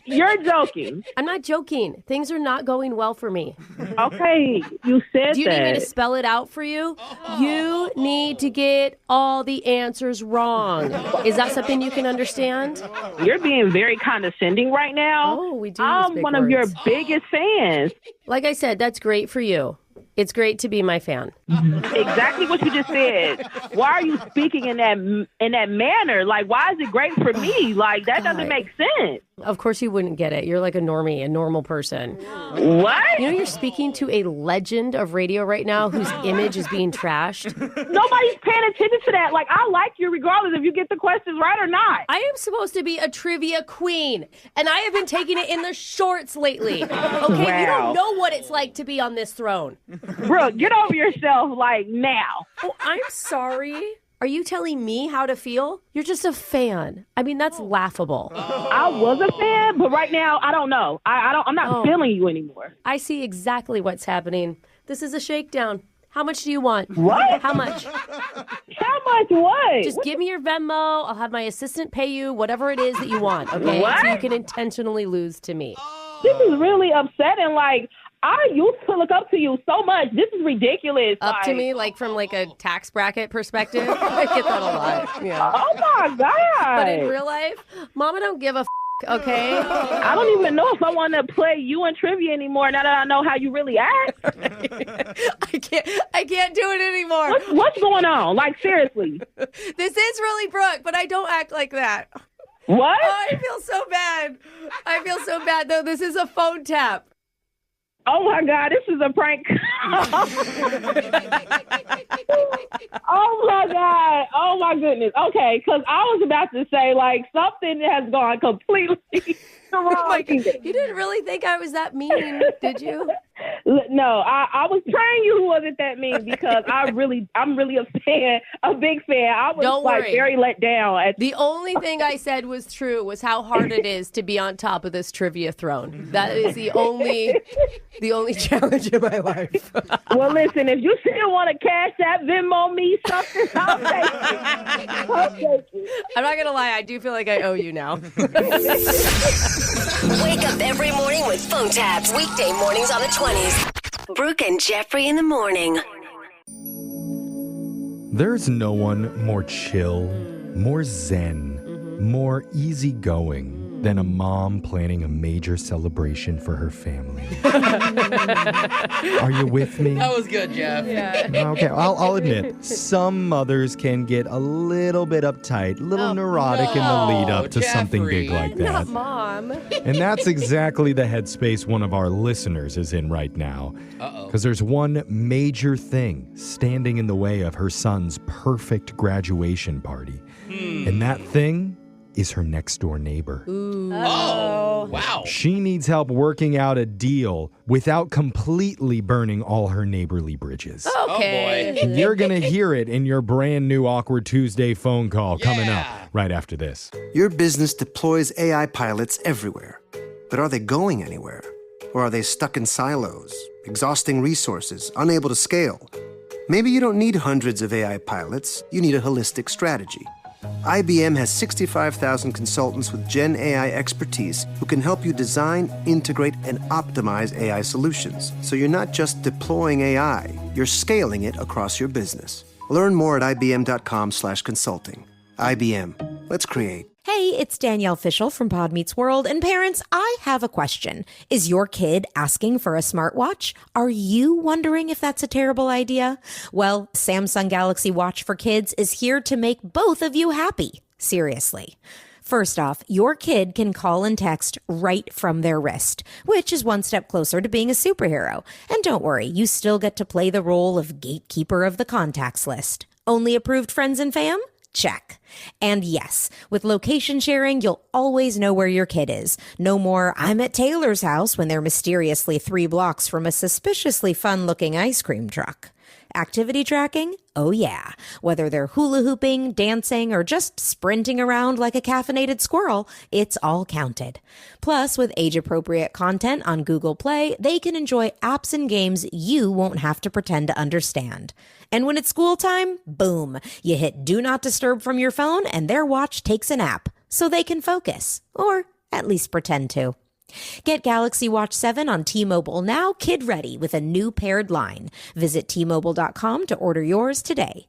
You're joking. I'm not joking. Things are not going well for me. Okay, you said that. Do you need me to spell it out for you? You need to get all the answers wrong. Is that something you can understand? You're being very condescending right now. Oh, we do. I'm one of your biggest fans. Like I said, that's great for you. It's great to be my fan. Exactly what you just said. Why are you speaking in that manner? Like, why is it great for me? Like, that doesn't make sense. Of course you wouldn't get it. You're like a normie, a normal person. What? You know, you're speaking to a legend of radio right now whose image is being trashed. Nobody's paying attention to that. Like, I like you regardless if you get the questions right or not. I am supposed to be a trivia queen, and I have been taking it in the shorts lately. Okay, Wow. You don't know what it's like to be on this throne. Brooke, get over yourself, like, now. Oh, I'm sorry. Are you telling me how to feel? You're just a fan. I mean, that's laughable. I was a fan, but right now, I don't know. I'm not feeling you anymore. I see exactly what's happening. This is a shakedown. How much do you want? What? How much? How much what? Just give me your Venmo. I'll have my assistant pay you whatever it is that you want, okay? What? So you can intentionally lose to me. This is really upsetting. Like, I used to look up to you so much. This is ridiculous. Up to Like, me, like from like a tax bracket perspective. I get that a lot. Yeah. Oh my God. But in real life, Mama don't give a okay? I don't even know if I want to play you in trivia anymore now that I know how you really act. I can't do it anymore. What's going on? Like, seriously. This is really Brooke, but I don't act like that. What? Oh, I feel so bad. I feel so bad, though. This is a phone tap. Oh my God, this is a prank. Oh my God. Oh my goodness. Okay, because I was about to say, like, something has gone completely wrong. You didn't really think I was that mean, did you? No, I was praying you wasn't that mean because I'm really a fan, a big fan. I was Don't like worry. very let down. The only thing I said was true was how hard it is to be on top of this trivia throne. That is the only challenge in my life. Well, listen, if you still want to cash that Venmo me something, I'll take it. I'll take it. I'm not gonna lie, I do feel like I owe you now. Wake up every morning with phone taps. Weekday mornings on the 20s. Brooke and Jeffrey in the morning. There's no one more chill, more zen, more easygoing than a mom planning a major celebration for her family. Are you with me? That was good, Jeff. Yeah. Okay, I'll admit, some mothers can get a little bit uptight, a little neurotic in the lead up to something big like that. Not Mom. And that's exactly the headspace one of our listeners is in right now. Because there's one major thing standing in the way of her son's perfect graduation party. And that thing is her next door neighbor. Oh, wow. She needs help working out a deal without completely burning all her neighborly bridges. Okay. And you're going to hear it in your brand new Awkward Tuesday phone call coming up right after this. Your business deploys AI pilots everywhere. But are they going anywhere? Or are they stuck in silos, exhausting resources, unable to scale? Maybe you don't need hundreds of AI pilots. You need a holistic strategy. IBM has 65,000 consultants with Gen AI expertise who can help you design, integrate, and optimize AI solutions. So you're not just deploying AI, you're scaling it across your business. Learn more at ibm.com/consulting. IBM. Let's create. Hey, it's Danielle Fishel from Pod Meets World. And parents, I have a question. Is your kid asking for a smartwatch? Are you wondering if that's a terrible idea? Well, Samsung Galaxy Watch for Kids is here to make both of you happy. Seriously. First off, your kid can call and text right from their wrist, which is one step closer to being a superhero. And don't worry, you still get to play the role of gatekeeper of the contacts list. Only approved friends and fam? Check. And yes, with location sharing, you'll always know where your kid is. No more, I'm at Taylor's house when they're mysteriously 3 blocks from a suspiciously fun-looking ice cream truck. Activity tracking? Oh yeah. Whether they're hula hooping, dancing, or just sprinting around like a caffeinated squirrel, it's all counted. Plus, with age-appropriate content on Google Play, they can enjoy apps and games you won't have to pretend to understand. And when it's school time, boom, you hit Do Not Disturb from your phone and their watch takes a nap so they can focus. Or At least pretend to. Get Galaxy Watch 7 on T-Mobile now kid-ready with a new paired line. Visit T-Mobile.com to order yours today.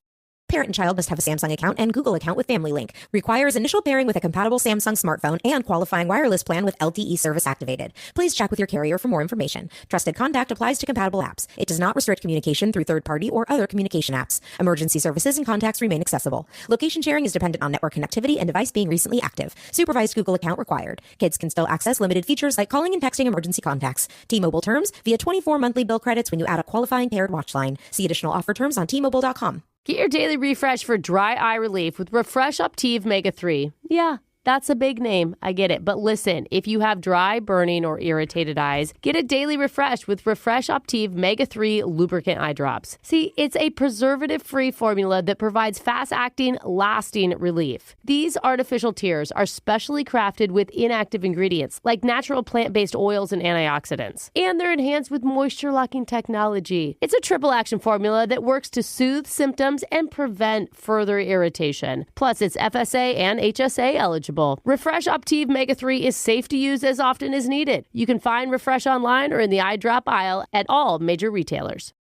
Parent and child must have a Samsung account and Google account with Family Link. Requires initial pairing with a compatible Samsung smartphone and qualifying wireless plan with LTE service activated. Please check with your carrier for more information. Trusted contact applies to compatible apps. It does not restrict communication through third-party or other communication apps. Emergency services and contacts remain accessible. Location sharing is dependent on network connectivity and device being recently active. Supervised Google account required. Kids can still access limited features like calling and texting emergency contacts. T-Mobile terms via 24 monthly bill credits when you add a qualifying paired watch line. See additional offer terms on T-Mobile.com. Get your daily refresh for dry eye relief with Refresh Optive Mega 3. Yeah, that's a big name. I get it. But listen, if you have dry, burning, or irritated eyes, get a daily refresh with Refresh Optive Mega 3 lubricant eye drops. See, it's a preservative-free formula that provides fast-acting, lasting relief. These artificial tears are specially crafted with inactive ingredients like natural plant-based oils and antioxidants. And they're enhanced with moisture-locking technology. It's a triple-action formula that works to soothe symptoms and prevent further irritation. Plus, it's FSA and HSA eligible. Refresh Optive Mega 3 is safe to use as often as needed. You can find Refresh online or in the eye drop aisle at all major retailers.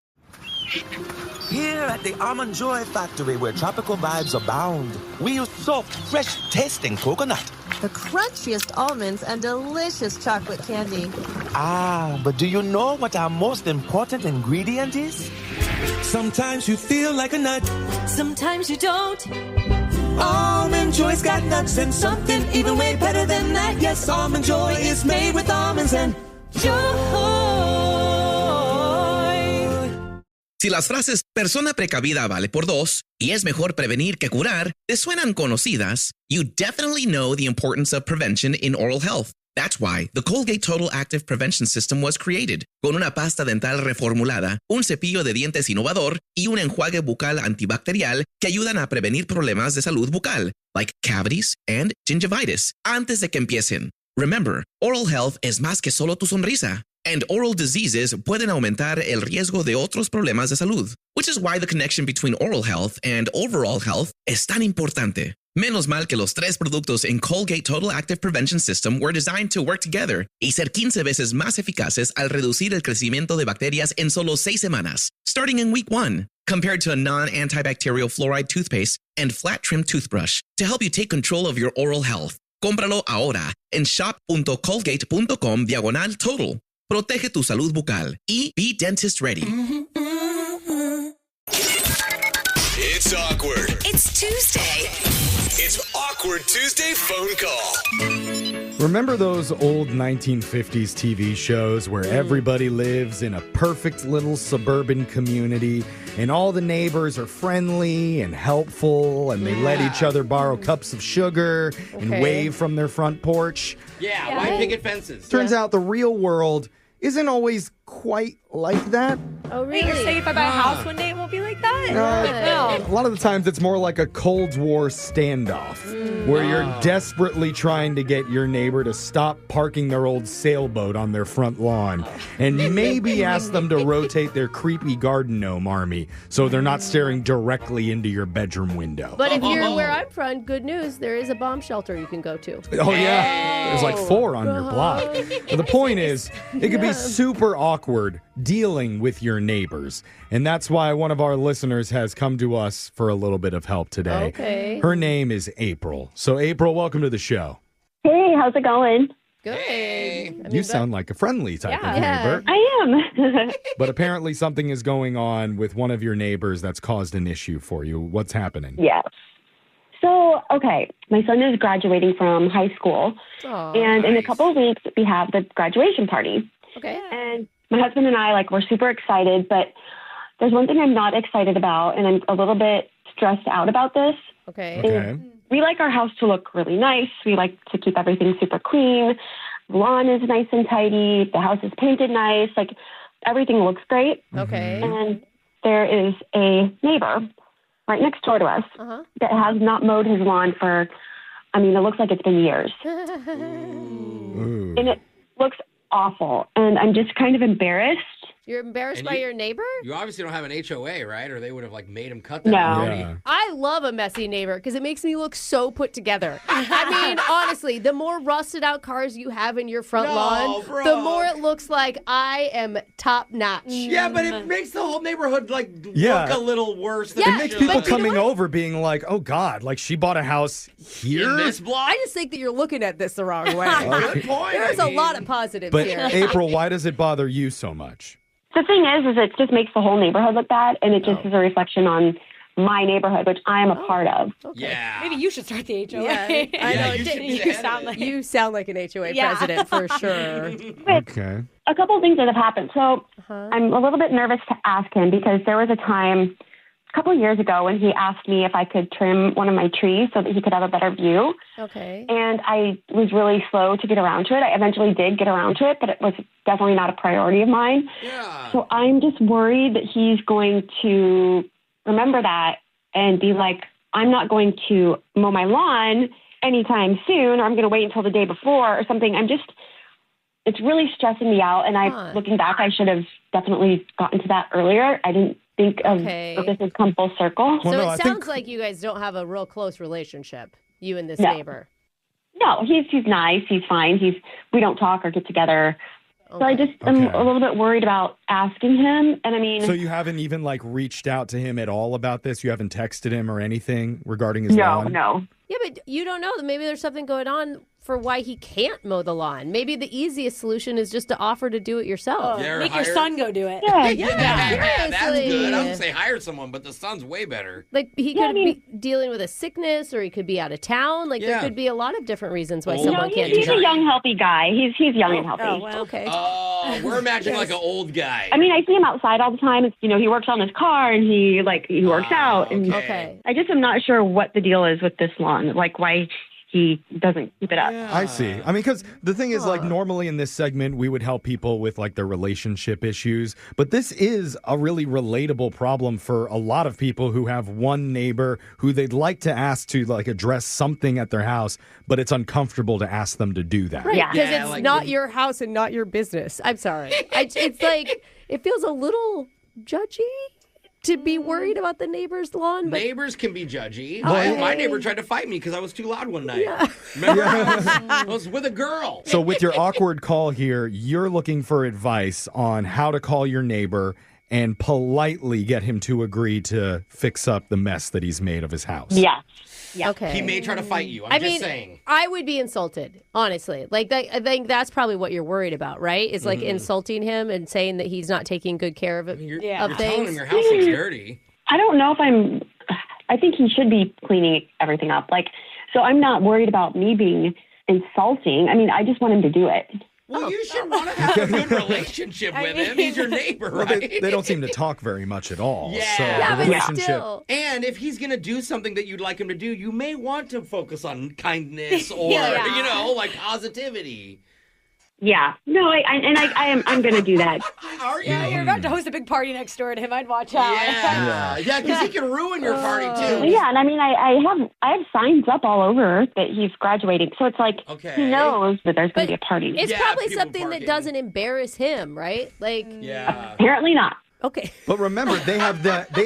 Here at the Almond Joy Factory, where tropical vibes abound, we use soft, fresh tasting coconut. The crunchiest almonds and delicious chocolate candy. Ah, but do you know what our most important ingredient is? Sometimes you feel like a nut. Sometimes you don't. Almond Joy's got nuts and something even way better than that. Yes, Almond Joy is made with almonds and joy. Si las frases persona precavida vale por dos y es mejor prevenir que curar te suenan conocidas, you definitely know the importance of prevention in oral health. That's why the Colgate Total Active Prevention System was created, con una pasta dental reformulada, un cepillo de dientes innovador y un enjuague bucal antibacterial que ayudan a prevenir problemas de salud bucal, like cavities and gingivitis, antes de que empiecen. Remember, oral health es más que solo tu sonrisa, and oral diseases pueden aumentar el riesgo de otros problemas de salud, which is why the connection between oral health and overall health es tan importante. Menos mal que los tres productos en Colgate Total Active Prevention System were designed to work together y ser 15 veces más eficaces al reducir el crecimiento de bacterias en solo 6 semanas, starting in week 1, compared to a non-antibacterial fluoride toothpaste and flat trim toothbrush to help you take control of your oral health. Cómpralo ahora en shop.colgate.com/total. Protege tu salud bucal y be dentist ready. It's awkward. It's Tuesday. It's Awkward Tuesday phone call. Remember those old 1950s TV shows where everybody lives in a perfect little suburban community and all the neighbors are friendly and helpful and they let each other borrow cups of sugar and wave from their front porch? Yeah, white picket fences. Turns out the real world isn't always quite like that. Oh, really? You're saying if I buy a house one day, it won't be like that? No. A lot of the times it's more like a Cold War standoff where you're desperately trying to get your neighbor to stop parking their old sailboat on their front lawn and maybe ask them to rotate their creepy garden gnome army so they're not staring directly into your bedroom window. But if you're where I'm from, good news, there is a bomb shelter you can go to. Oh, yeah. There's like 4 on your block. But the point is, it could be super awkward dealing with your neighbors. And that's why one of our listeners has come to us for a little bit of help today. Okay. Her name is April. So, April, welcome to the show. Hey, how's it going? Good. You sound like a friendly type of neighbor. I am. But apparently something is going on with one of your neighbors that's caused an issue for you. What's happening? Yes. So, okay, my son is graduating from high school. And in a couple of weeks, we have the graduation party. Okay. And my husband and I, we're super excited, but there's one thing I'm not excited about, and I'm a little bit stressed out about this. Okay. We like our house to look really nice. We like to keep everything super clean. The lawn is nice and tidy. The house is painted nice. Everything looks great. Okay. And there is a neighbor right next door to us that has not mowed his lawn for, it looks like it's been years. And it looks awful. And I'm just kind of embarrassed. You're embarrassed by your neighbor? You obviously don't have an HOA, right? Or they would have made him cut that No. already. Yeah. I love a messy neighbor because it makes me look so put together. I mean, honestly, the more rusted out cars you have in your front lawn, the more it looks like I am top notch. Yeah, but it makes the whole neighborhood like Yeah. look a little worse than It makes people coming over being like, oh, God, like she bought a house here? in this block. I just think that you're looking at this the wrong way. Good point. There's a lot of positives But here. April, why does it bother you so much? The thing is it just makes the whole neighborhood look bad, and it just is a reflection on my neighborhood, which I am a part of. Yeah. Maybe you should start the HOA. Yeah, I know. you should be the head of it. You sound like an HOA Yeah. president for sure. Okay. A couple of things that have happened. So I'm a little bit nervous to ask him because there was a time a couple of years ago when he asked me if I could trim one of my trees so that he could have a better view. Okay. And I was really slow to get around to it. I eventually did get around to it, but it was definitely not a priority of mine. Yeah. So I'm just worried that he's going to remember that and be like, I'm not going to mow my lawn anytime soon, or I'm going to wait until the day before or something. It's really stressing me out. And looking back, I should have definitely gotten to that earlier. I didn't think of this has come full circle. So it sounds like you guys don't have a real close relationship, you and this neighbor. No, he's nice. He's fine. We don't talk or get together. So I just am a little bit worried about asking him. And I mean, So you haven't even like reached out to him at all about this? You haven't texted him or anything regarding his lawn? No. Yeah, but you don't know. Maybe there's something going on for why he can't mow the lawn. Maybe the easiest solution is just to offer to do it yourself. Make your son go do it. Yeah, that's seriously. good. I would say hire someone, but the son's way better. Like he could be dealing with a sickness, or he could be out of town. Like there could be a lot of different reasons why someone can't do he's that. a young, healthy guy. He's young and healthy. Oh, well, okay. Oh, we're imagining like an old guy. I mean, I see him outside all the time. It's, he works on his car and he works out. And I just am not sure what the deal is with this lawn. Like why he doesn't keep it up. I see. I mean, because the thing is, like, normally in this segment, we would help people with, like, their relationship issues. But this is a really relatable problem for a lot of people who have one neighbor who they'd like to ask to, like, address something at their house, but it's uncomfortable to ask them to do that. Right, because it's not your house and not your business. I'm sorry. It's like, it feels a little judgy to be worried about the neighbor's lawn. But Neighbors can be judgy. Okay. My neighbor tried to fight me because I was too loud one night. Remember? I was with a girl. So with your awkward call here, you're looking for advice on how to call your neighbor and politely get him to agree to fix up the mess that he's made of his house. Yeah. Okay. He may try to fight you. I'm just saying. I would be insulted, honestly. Like, I think that's probably what you're worried about, right? Is like insulting him and saying that he's not taking good care of it. You're things. telling him your house looks dirty. I don't know if I think he should be cleaning everything up. Like, so I'm not worried about me being insulting. I mean, I just want him to do it. Well, you should want to have a good relationship with him. He's your neighbor, Well, right? they don't seem to talk very much at all. Yeah. So Yeah, the but relationship. still. And if he's going to do something that you'd like him to do, you may want to focus on kindness or, like positivity. Yeah. No, I'm going to do that. Are you? Yeah, you're about to host a big party next door to him. I'd watch out. Yeah, because he can ruin your party too. Yeah, and I mean, I have signs up all over that he's graduating, so it's like he knows that there's going to be a party. It's probably something that doesn't embarrass him, right? Like, Apparently not. Okay. But remember, they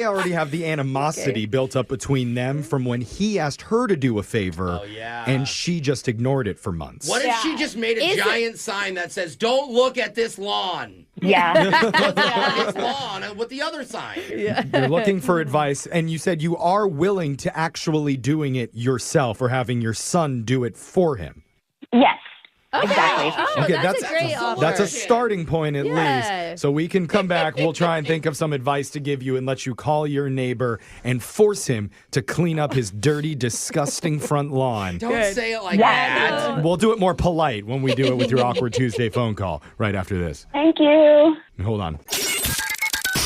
already have the animosity built up between them from when he asked her to do a favor, and she just ignored it for months. What if she just made a giant sign that says, "Don't look at this lawn"? Yeah. Look at this lawn with the other sign. You're looking for advice, and you said you are willing to actually doing it yourself or having your son do it for him. Yes. Exactly. Okay, that's a great offer. That's a starting point at Yeah. least. So we can come back. We'll try and think of some advice to give you and let you call your neighbor and force him to clean up his dirty, disgusting front lawn. Don't say it like that. We'll do it more polite when we do it with your Awkward Tuesday phone call right after this. Thank you. Hold on.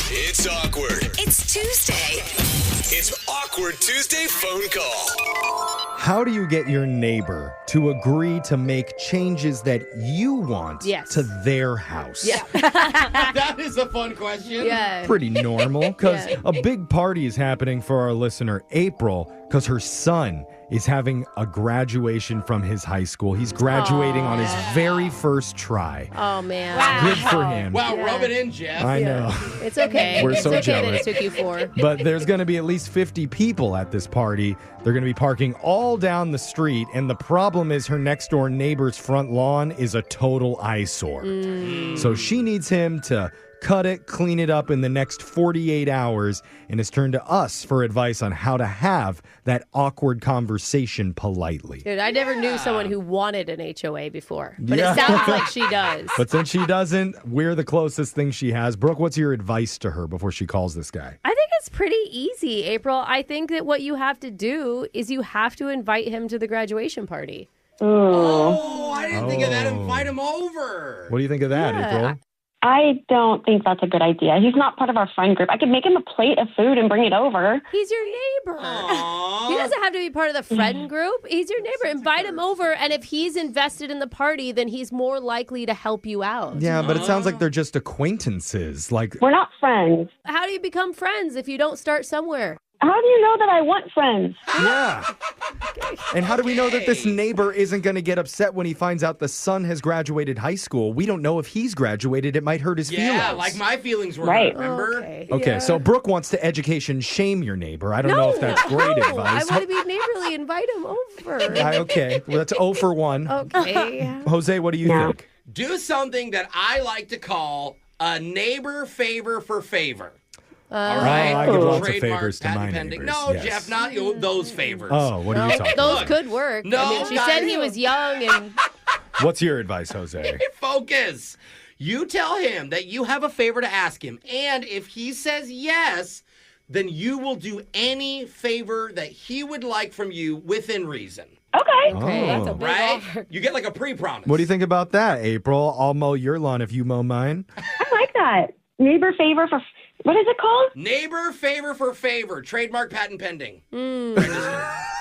It's awkward. It's Tuesday. It's Awkward Tuesday phone call. How do you get your neighbor to agree to make changes that you want to their house? Yeah. That is a fun question. Yeah. Pretty normal, because a big party is happening for our listener, April, because her son is having a graduation from his high school. He's graduating on his very first try. Oh, man. Good for him. Wow, rub it in, Jeff. I know. It's okay. We're it's so okay jealous. that it took you 4. But there's going to be at least 50 people at this party. They're going to be parking all down the street. And the problem is her next door neighbor's front lawn is a total eyesore. So she needs him to cut it, clean it up in the next 48 hours, and has turned to us for advice on how to have that awkward conversation politely. Dude, I never knew someone who wanted an HOA before, but Yeah. it sounds like she does. But since she doesn't, we're the closest thing she has. Brooke, what's your advice to her before she calls this guy? I think it's pretty easy, April. I think that what you have to do is you have to invite him to the graduation party. Oh, I didn't think of that. Invite him over. What do you think of that, April? I don't think that's a good idea. He's not part of our friend group. I could make him a plate of food and bring it over. He's your neighbor. He doesn't have to be part of the friend group. He's your neighbor. Invite him over, and if he's invested in the party, then he's more likely to help you out. Yeah, but it sounds like they're just acquaintances. Like, We're not friends. How do you become friends if you don't start somewhere? How do you know that I want friends? yeah. And how do we know that this neighbor isn't going to get upset when he finds out the son has graduated high school? We don't know if he's graduated. It might hurt his feelings. Yeah, like my feelings were Right. hurt, remember? Okay, so Brooke wants to education shame your neighbor. I don't know if that's great I advice. want to be neighborly. Invite him over. Okay, well, that's 0 for 1. Okay. Jose, what do you think? Do something that I like to call a neighbor favor for favor. All right? I give lots of Trademark, favors to my patent pending. neighbors. No, yes. Jeff, not those favors. Oh, what are you talking Those about? could work. No, I mean, she guys. said he was young and What's your advice, Jose? Focus. You tell him that you have a favor to ask him, and if he says yes, then you will do any favor that he would like from you within reason. Okay. Okay, that's a big Right? offer. You get like a pre-promise. What do you think about that, April? I'll mow your lawn if you mow mine. I like that. Neighbor favor for, what is it called? Neighbor favor for favor. Trademark, patent pending.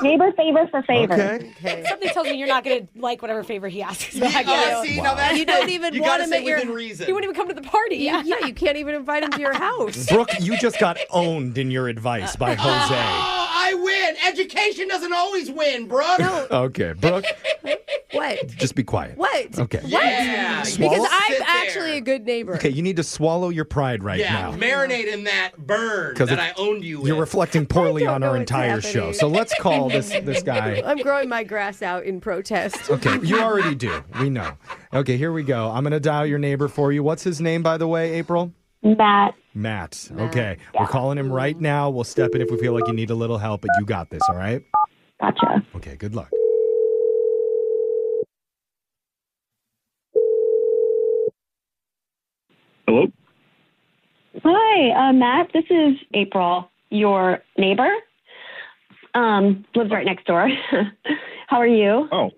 Neighbor favor for favor. Okay. Something tells me you're not going to like whatever favor he asks. Now that's you don't even you want gotta him say at your. within reason. He wouldn't even come to the party. Yeah, you can't even invite him to your house. Brooke, you just got owned in your advice by Jose. Oh, I win. Education doesn't always win, Brooke. Okay, Brooke, What? just be quiet. What? Okay. Yeah. Swallow- Because I'm Sit there. actually a good neighbor. Okay, you need to swallow your pride right Yeah, now. marinate in that burn 'Cause that I it's- owned you with. You're reflecting poorly on know our what's entire show. happening. So let's call this guy. I'm growing my grass out in protest. Okay, you already do. We know. Okay, here we go. I'm going to dial your neighbor for you. What's his name, by the way, April? Matt. Matt. Okay, we're calling him right now. We'll step in if we feel like you need a little help, but you got this, all right? Gotcha. Okay, good luck. Hello? Hi, Matt. This is April, your neighbor. Lives right next door. How are you? Oh,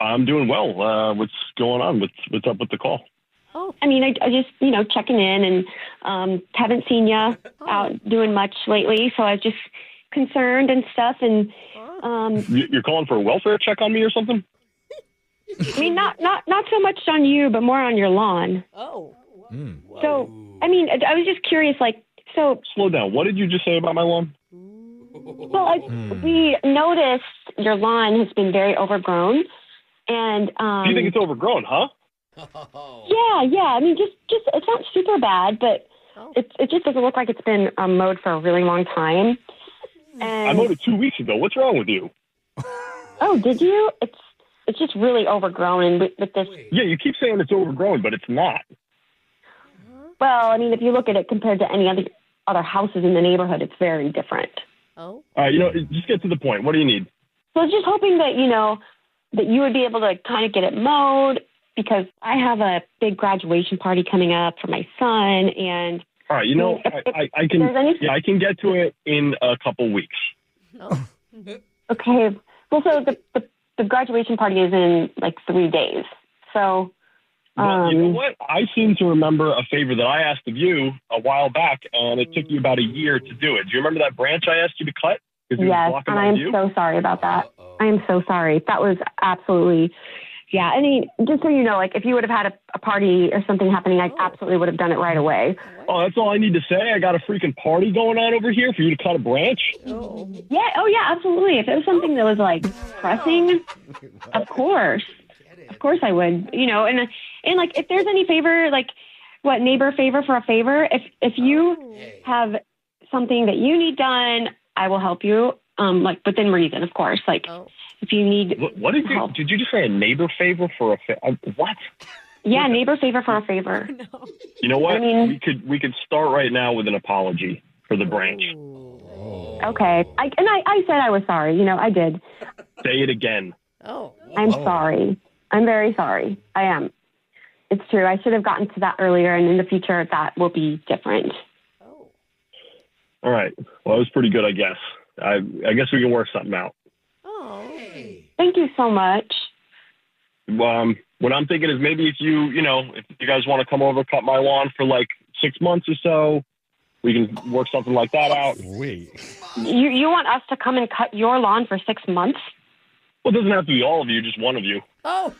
I'm doing well. What's going on? What's up with the call? I mean, I just, checking in and haven't seen you out doing much lately. So I was just concerned and stuff. And You're calling for a welfare check on me or something? I mean, not so much on you, but more on your lawn. Oh. So, I mean, I was just curious, Slow down. What did you just say about my lawn? Well, we noticed your lawn has been very overgrown, and You think it's overgrown, huh? yeah. I mean, just it's not super bad, but it just doesn't look like it's been mowed for a really long time. And I mowed it 2 weeks ago. What's wrong with you? oh, did you? It's just really overgrown, and with this. Yeah, you keep saying it's overgrown, but it's not. Well, I mean, if you look at it compared to any other houses in the neighborhood, it's very different. Oh. All right, just get to the point. What do you need? So I was just hoping that that you would be able to kind of get it mowed, because I have a big graduation party coming up for my son, and All right, I can there's any- I can get to it in a couple weeks. okay. Well, so the graduation party is in like 3 days. So Well, you know what? I seem to remember a favor that I asked of you a while back, and it took you about a year to do it. Do you remember that branch I asked you to cut? 'Cause it was yes, blocking and my I am view? so sorry about that. I am so sorry. That was absolutely Yeah, I mean, just so you know, like if you would have had a party or something happening, I absolutely would have done it right away. Oh, that's all I need to say. I got a freaking party going on over here for you to cut a branch. Yeah, oh yeah, absolutely. If it was something that was like pressing, of course I would. You know, and like if there's any favor, like what neighbor favor for a favor, if you have something that you need done, I will help you. Like within reason, of course. Like if you need. What did you just say? A neighbor favor for a favor? What? Yeah, neighbor favor for a favor. No. You know what? I mean, we could start right now with an apology for the branch. Okay. I said I was sorry. You know, I did. Say it again. I'm sorry. I'm very sorry. I am. It's true. I should have gotten to that earlier, and in the future, that will be different. All right. Well, that was pretty good, I guess. I guess we can work something out. Thank you so much. What I'm thinking is maybe if you guys want to come over, cut my lawn for like 6 months or so, we can work something like that out. Wait. You want us to come and cut your lawn for 6 months? Well, it doesn't have to be all of you, just one of you. Oh.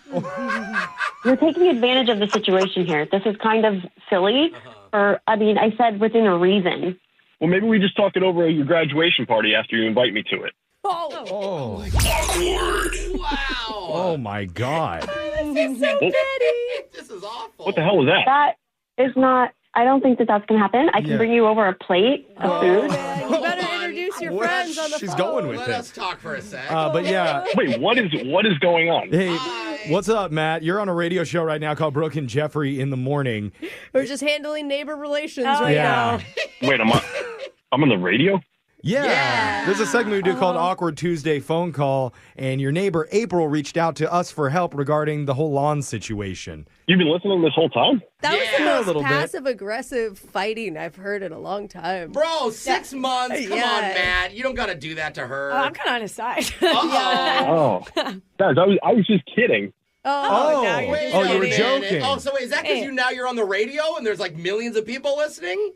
You're taking advantage of the situation here. This is kind of silly. I said within a reason. Well, maybe we just talk it over at your graduation party after you invite me to it. Oh. Awkward. Wow. Oh, my God. This is so petty. This is awful. What the hell was that? That is not... I don't think that's going to happen. I can Yeah. bring you over a plate of food. Man, you better introduce your friends on the She's phone. going with Let it. us talk for a sec. But yeah. Wait, what is going on? Hey, what's up, Matt? You're on a radio show right now called Brooke and Jeffrey in the Morning. We're just handling neighbor relations right Yeah. now. Wait, I'm on the radio? Yeah. There's a segment we do called Awkward Tuesday Phone Call, and your neighbor April reached out to us for help regarding the whole lawn situation. You've been listening this whole time? That was a the most little bit. passive-aggressive fighting I've heard in a long time. Bro, 6 months? Come Yeah. on, Matt. You don't got to do that to her. I'm kind of on his side. Oh. Guys, I was just kidding. Now you're just you were kidding. joking. Oh, so wait, is that because you're on the radio and there's like millions of people listening?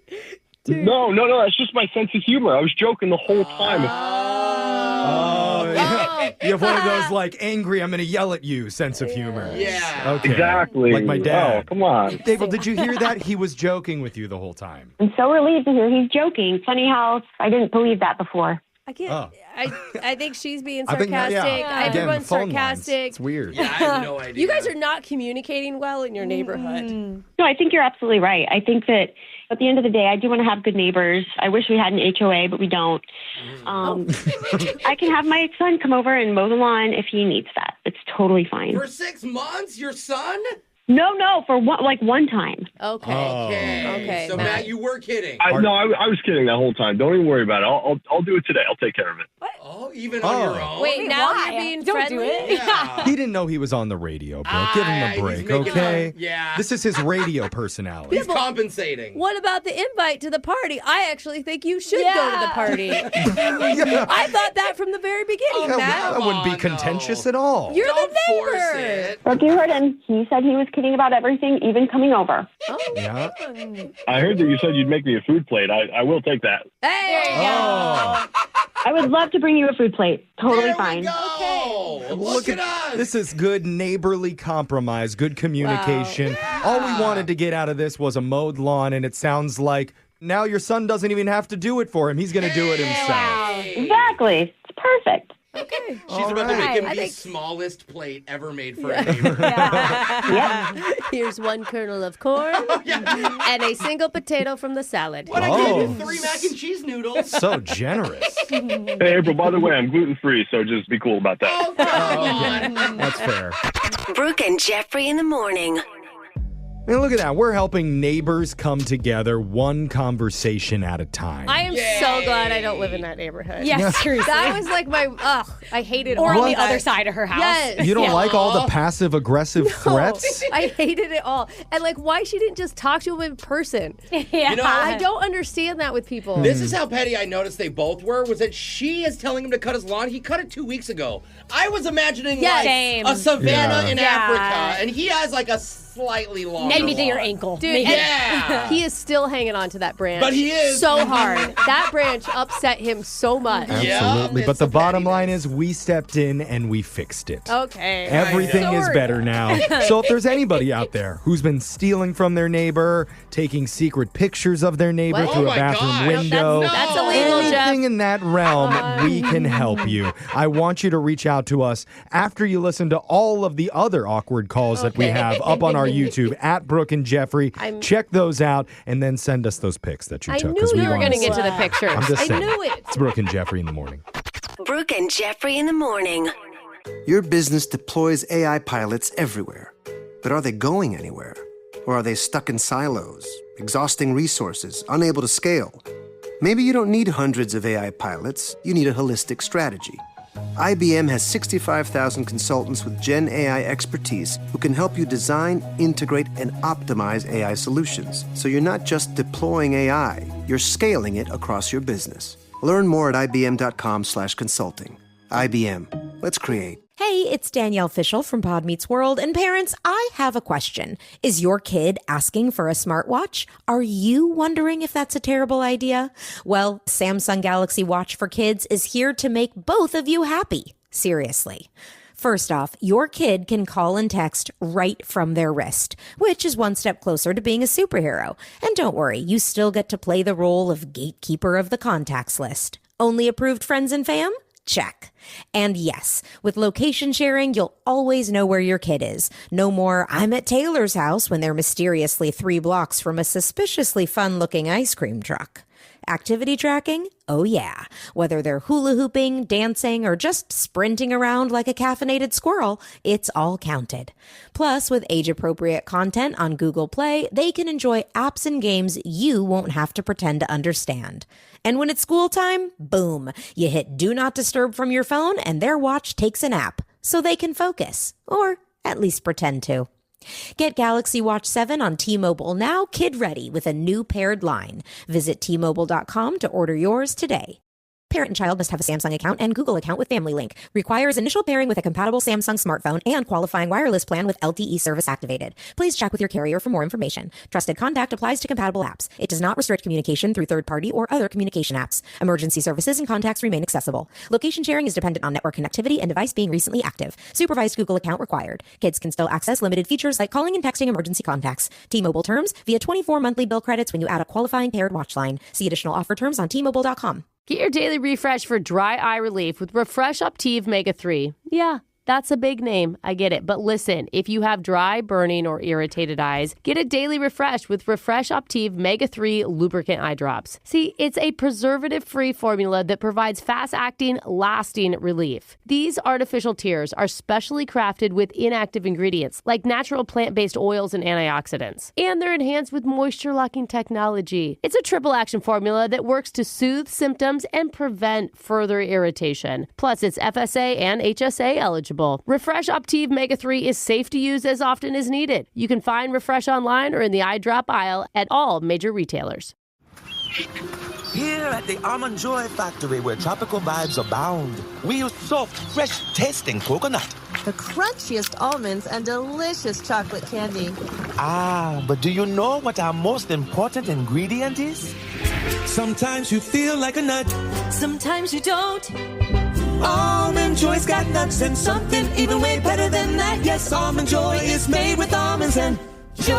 No, that's just my sense of humor. I was joking the whole time. Oh, yeah. You have one of those, like, angry, I'm going to yell at you sense of humor. Yeah. Okay. Exactly. Like my dad. Oh, come on. April, did you hear that? He was joking with you the whole time. I'm so relieved to hear he's joking. Funny how I didn't believe that before. I can't. Oh. I think she's being I think that- sarcastic. yeah. Again, Everyone's phone lines. sarcastic. It's weird. Yeah, I have no idea. You guys are not communicating well in your neighborhood. No, I think you're absolutely right. I think that at the end of the day, I do want to have good neighbors. I wish we had an HOA, but we don't. I can have my son come over and mow the lawn if he needs that. It's totally fine. For 6 months? Your son? No, for one time. Okay. Okay. So, Matt, you were kidding. I was kidding that whole time. Don't even worry about it. I'll do it today. I'll take care of it. Oh, even on your own? Wait, now why? you're being Don't friendly? do it. Yeah. He didn't know he was on the radio, bro. Give him a He's break, making okay? up. Yeah. This is his radio personality. He's compensating. What about the invite to the party? I actually think you should go to the party. Yeah. I thought that from the very beginning, That, Matt. that wouldn't be contentious at all. You're Don't the force neighbor. it. Look, you heard him. He said he was kidding about everything, even coming over. Yeah. I heard that you said you'd make me a food plate. I will take that. Hey, there you Oh. I would love to bring you a food plate. Totally There fine. we go. Look at us. This is good neighborly compromise, good communication. All we wanted to get out of this was a mowed lawn, and it sounds like now your son doesn't even have to do it for him. He's going to do it himself. Exactly. It's perfect. Okay. She's about to make him I the think- smallest plate ever made for a neighbor. Here's one kernel of corn and a single potato from the salad. What, I gave you 3 mac and cheese noodles. So generous. Hey, April, by the way, I'm gluten-free, so just be cool about that. Oh, come on. That's fair. Brooke and Jeffrey in the morning. And look at that. We're helping neighbors come together one conversation at a time. I am so glad I don't live in that neighborhood. Yeah, seriously. That was like my, I hated Or all on the that. other side of her house. Yes. You don't like all the passive-aggressive threats? I hated it all. And like, why she didn't just talk to him in person? Yeah. You know, I don't understand that with people. This is how petty I noticed they both were, was that she is telling him to cut his lawn. He cut it 2 weeks ago. I was imagining Yes. like Same. a savanna Yeah. in Yeah. Africa, and he has like a slightly longer. Maybe to your ankle. Dude, Maybe. Yeah. He is still hanging on to that branch. But he is. So hard. That branch upset him so much. Absolutely. But the bottom line is we stepped in and we fixed it. Okay. Everything is better now. So if there's anybody out there who's been stealing from their neighbor, taking secret pictures of their neighbor What? through Oh a my bathroom gosh. window, That's illegal, Jeff. anything in that realm, we can help you. I want you to reach out to us after you listen to all of the other awkward calls that we have up on our YouTube at Brooke and Jeffrey. Check those out and then send us those pics that you I took. knew 'cause we you were wanna going to see. get to the pictures. I'm just I saying. knew it. It's Brooke and Jeffrey in the morning. Brooke and Jeffrey in the morning. Your business deploys AI pilots everywhere. But are they going anywhere? Or are they stuck in silos, exhausting resources, unable to scale? Maybe you don't need hundreds of AI pilots, you need a holistic strategy. IBM has 65,000 consultants with Gen AI expertise who can help you design, integrate, and optimize AI solutions. So you're not just deploying AI, you're scaling it across your business. Learn more at ibm.com/consulting. IBM. Let's create. Hey, it's Danielle Fishel from Pod Meets World. And parents, I have a question. Is your kid asking for a smartwatch? Are you wondering if that's a terrible idea? Well, Samsung Galaxy Watch for Kids is here to make both of you happy. Seriously. First off, your kid can call and text right from their wrist, which is one step closer to being a superhero. And don't worry, you still get to play the role of gatekeeper of the contacts list. Only approved friends and fam? Check. And yes, with location sharing, you'll always know where your kid is. No more, I'm at Taylor's house when they're mysteriously 3 blocks from a suspiciously fun-looking ice cream truck. Activity tracking? Oh yeah. Whether they're hula hooping, dancing, or just sprinting around like a caffeinated squirrel, it's all counted. Plus, with age-appropriate content on Google Play, they can enjoy apps and games you won't have to pretend to understand. And when it's school time, boom, you hit Do Not Disturb from your phone and their watch takes a nap, so they can focus, or at least pretend to. Get Galaxy Watch 7 on T-Mobile now, kid-ready with a new paired line. Visit T-Mobile.com to order yours today. Parent and child must have a Samsung account and Google account with Family Link. Requires initial pairing with a compatible Samsung smartphone and qualifying wireless plan with LTE service activated. Please check with your carrier for more information. Trusted contact applies to compatible apps. It does not restrict communication through third-party or other communication apps. Emergency services and contacts remain accessible. Location sharing is dependent on network connectivity and device being recently active. Supervised Google account required. Kids can still access limited features like calling and texting emergency contacts. T-Mobile terms via 24 monthly bill credits when you add a qualifying paired watch line. See additional offer terms on T-Mobile.com. Get your daily refresh for dry eye relief with Refresh Optive Mega 3. Yeah, that's a big name. I get it. But listen, if you have dry, burning, or irritated eyes, get a daily refresh with Refresh Optive Mega 3 lubricant eye drops. See, it's a preservative-free formula that provides fast-acting, lasting relief. These artificial tears are specially crafted with inactive ingredients like natural plant-based oils and antioxidants. And they're enhanced with moisture-locking technology. It's a triple-action formula that works to soothe symptoms and prevent further irritation. Plus, it's FSA and HSA eligible. Refresh Optive Mega 3 is safe to use as often as needed. You can find Refresh online or in the eye drop aisle at all major retailers. Here at the Almond Joy Factory, where tropical vibes abound, we use soft, fresh-tasting coconut. The crunchiest almonds and delicious chocolate candy. Ah, but do you know what our most important ingredient is? Sometimes you feel like a nut. Sometimes you don't. Almond Joy's got nuts and something even way better than that. Yes, Almond Joy is made with almonds and joy.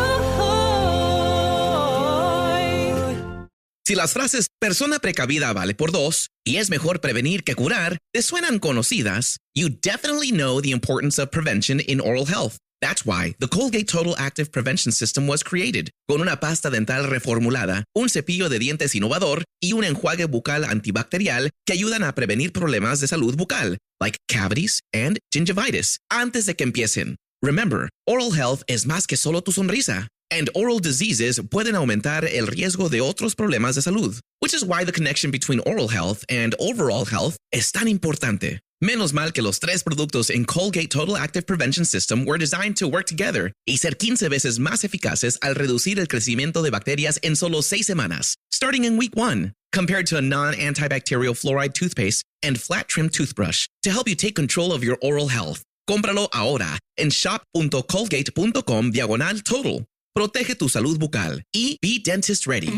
Si las frases persona precavida vale por dos y es mejor prevenir que curar te suenan conocidas, you definitely know the importance of prevention in oral health. That's why the Colgate Total Active Prevention System was created, con una pasta dental reformulada, un cepillo de dientes innovador y un enjuague bucal antibacterial que ayudan a prevenir problemas de salud bucal, like cavities and gingivitis, antes de que empiecen. Remember, oral health es más que solo tu sonrisa, and oral diseases pueden aumentar el riesgo de otros problemas de salud, which is why the connection between oral health and overall health es tan importante. Menos mal que los 3 productos en Colgate Total Active Prevention System were designed to work together y ser 15 veces más eficaces al reducir el crecimiento de bacterias en solo 6 semanas, starting in week 1, compared to a non-antibacterial fluoride toothpaste and flat trim toothbrush to help you take control of your oral health. Cómpralo ahora en shop.colgate.com/total. Protege tu salud bucal y be dentist ready.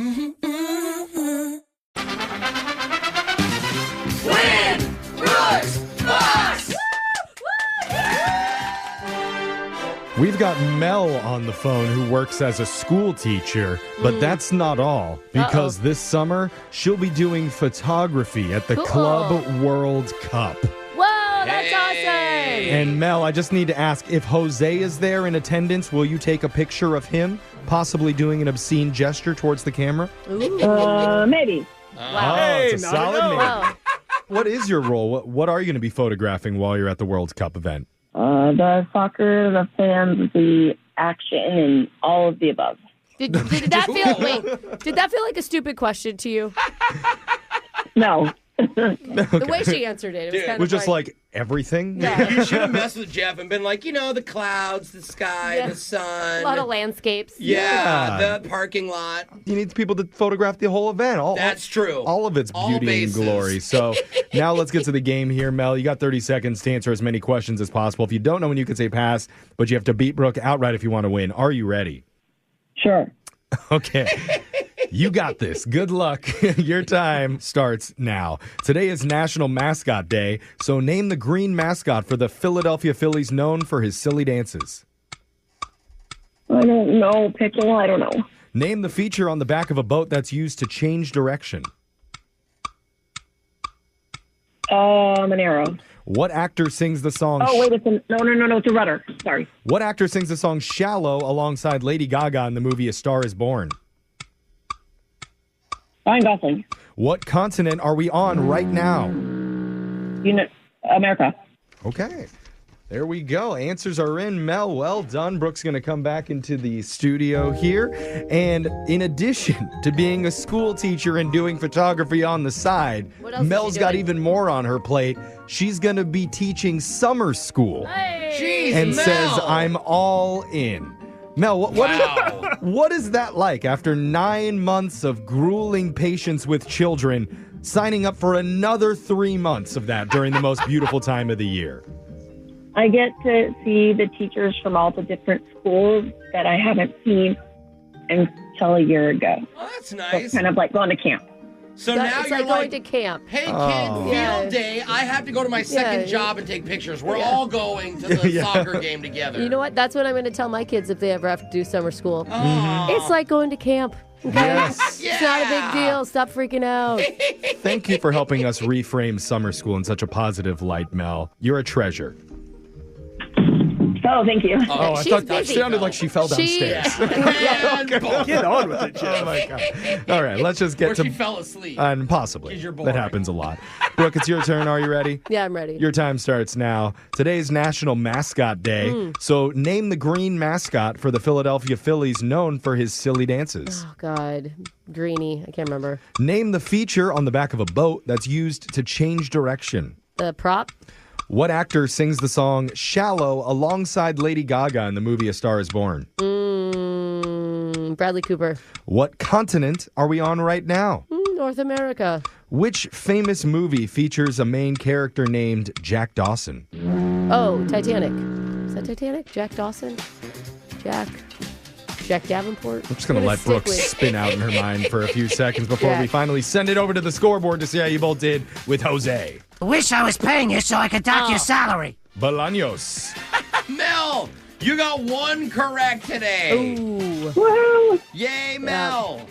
We've got Mel on the phone who works as a school teacher, but that's not all because this summer she'll be doing photography at the Club World Cup. Whoa, that's awesome. And Mel, I just need to ask, if Jose is there in attendance, will you take a picture of him, possibly doing an obscene gesture towards the camera? Maybe. Wow. Oh, it's a solid maybe. Wow. What is your role? What are you going to be photographing while you're at the World Cup event? The soccer, the fans, the action, and all of the above. Did that feel like a stupid question to you? No. The way she answered it, it was just like everything. Yeah. You should have messed with Jeff and been like, the clouds, the sky, the sun. A lot of landscapes. Yeah, the parking lot. You need people to photograph the whole event. That's true. All of its beauty and glory. So now let's get to the game here, Mel. You got 30 seconds to answer as many questions as possible. If you don't know when you can say pass, but you have to beat Brooke outright if you want to win. Are you ready? Sure. Okay. You got this. Good luck. Your time starts now. Today is National Mascot Day, so name the green mascot for the Philadelphia Phillies known for his silly dances. I don't know. Pickle, I don't know. Name the feature on the back of a boat that's used to change direction. An arrow. What actor sings the song... Oh, wait, no, it's a rudder. Sorry. What actor sings the song Shallow alongside Lady Gaga in the movie A Star is Born? Ryan Gosling. What continent are we on right now? America. Okay. There we go. Answers are in. Mel, well done. Brooke's going to come back into the studio here. And in addition to being a school teacher and doing photography on the side, Mel's got even more on her plate. She's going to be teaching summer school. Hey. Jeez, and Mel. says, I'm all in. Mel, what is that like after 9 months of grueling patience with children, signing up for another 3 months of that during the most beautiful time of the year? I get to see the teachers from all the different schools that I haven't seen until a year ago. Oh, that's So nice. it's kind of like going to camp. So now it's you're like going to camp. Hey, kid, field day. I have to go to my second job and take pictures. We're all going to the soccer game together. You know what? That's what I'm going to tell my kids if they ever have to do summer school. Oh. It's like going to camp. Okay? Yes. It's not a big deal. Stop freaking out. Thank you for helping us reframe summer school in such a positive light, Mel. You're a treasure. Oh, thank you. Oh, I thought that sounded like she fell downstairs. Get on with it, Jeff. Oh, my God. All right, let's just get to... she fell asleep. And possibly. 'Cause you're That boring. happens a lot. Brooke, it's your turn. Are you ready? Yeah, I'm ready. Your time starts now. Today's National Mascot Day. So name the green mascot for the Philadelphia Phillies known for his silly dances. Oh, God. Greenie. I can't remember. Name the feature on the back of a boat that's used to change direction. The prop? What actor sings the song Shallow alongside Lady Gaga in the movie A Star is Born? Bradley Cooper. What continent are we on right now? North America. Which famous movie features a main character named Jack Dawson? Oh, Titanic. Is that Titanic? Jack Dawson? Jack Davenport? I'm just going to let Brooke spin out in her mind for a few seconds before we finally send it over to the scoreboard to see how you both did with Jose. Wish I was paying you so I could dock your salary. Bolaños. Mel, you got one correct today. Ooh. Woo! Yay, Mel.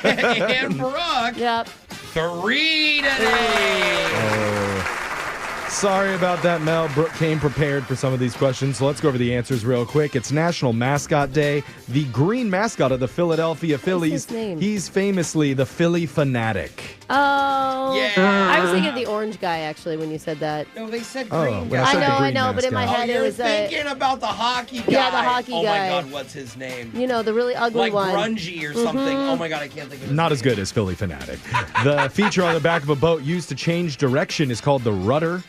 And Brooke. Yep. 3 today. Sorry about that, Mel. Brooke came prepared for some of these questions, so let's go over the answers real quick. It's National Mascot Day. The green mascot of the Philadelphia Phillies, his name? He's famously the Philly Fanatic. Oh. Yeah. I was thinking of the orange guy, actually, when you said that. No, they said Oh, green well, guy. said the I green know, but in my mascot. head you're it was thinking about the hockey guy. Yeah, the hockey oh guy. my God, what's his name? you know, the really ugly Like one. grungy or something. Oh my God, I can't think of his Not name. as good as Philly Fanatic. The feature on the back of a boat used to change direction is called the rudder.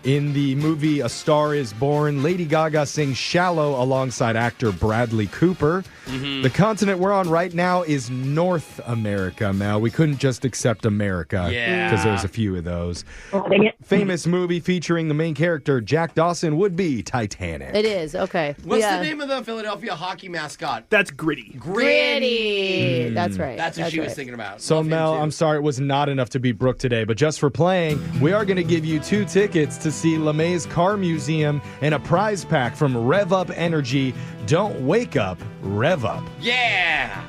In the movie A Star is Born, Lady Gaga sings Shallow alongside actor Bradley Cooper. The continent we're on right now is North America, Mel. We couldn't just accept America because there's a few of those. Famous movie featuring the main character, Jack Dawson, would be Titanic. It is, okay. What's the name of the Philadelphia hockey mascot? That's Gritty. Gritty. That's right. That's what she was thinking about. So, Love him Mel, too. I'm sorry it was not enough to beat Brooke today, but just for playing, we are going to give you 2 tickets to see LeMay's Car Museum and a prize pack from Rev Up Energy. Don't wake up, rev up. Yeah.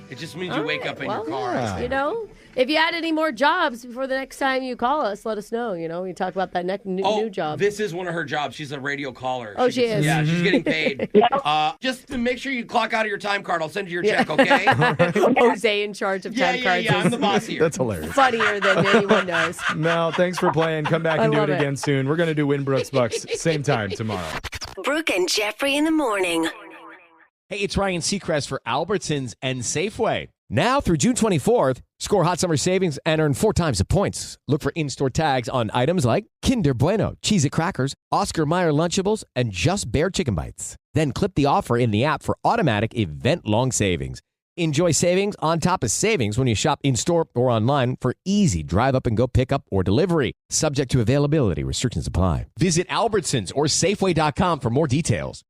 It just means you wake up in your car. yeah. You know, if you had any more jobs before the next time you call us, let us know. You know, we talk about that new job. This is one of her jobs. She's a radio caller. Oh, she is? Yeah, she's getting paid. Just to make sure you clock out of your time card. I'll send you your check, okay? Jose in charge of time cards. Yeah, I'm the boss here. That's hilarious. Funnier than anyone knows. Mel, thanks for playing. Come back and do love it it. again soon. We're going to do Winbrooks Bucks same time tomorrow. Brooke and Jeffrey in the morning. Hey, it's Ryan Seacrest for Albertsons and Safeway. Now through June 24th, score hot summer savings and earn 4 times the points. Look for in-store tags on items like Kinder Bueno, Cheez-It Crackers, Oscar Mayer Lunchables, and Just Bare Chicken Bites. Then clip the offer in the app for automatic event-long savings. Enjoy savings on top of savings when you shop in-store or online for easy drive-up-and-go pickup or delivery. Subject to availability. Restrictions apply. Visit Albertsons or Safeway.com for more details.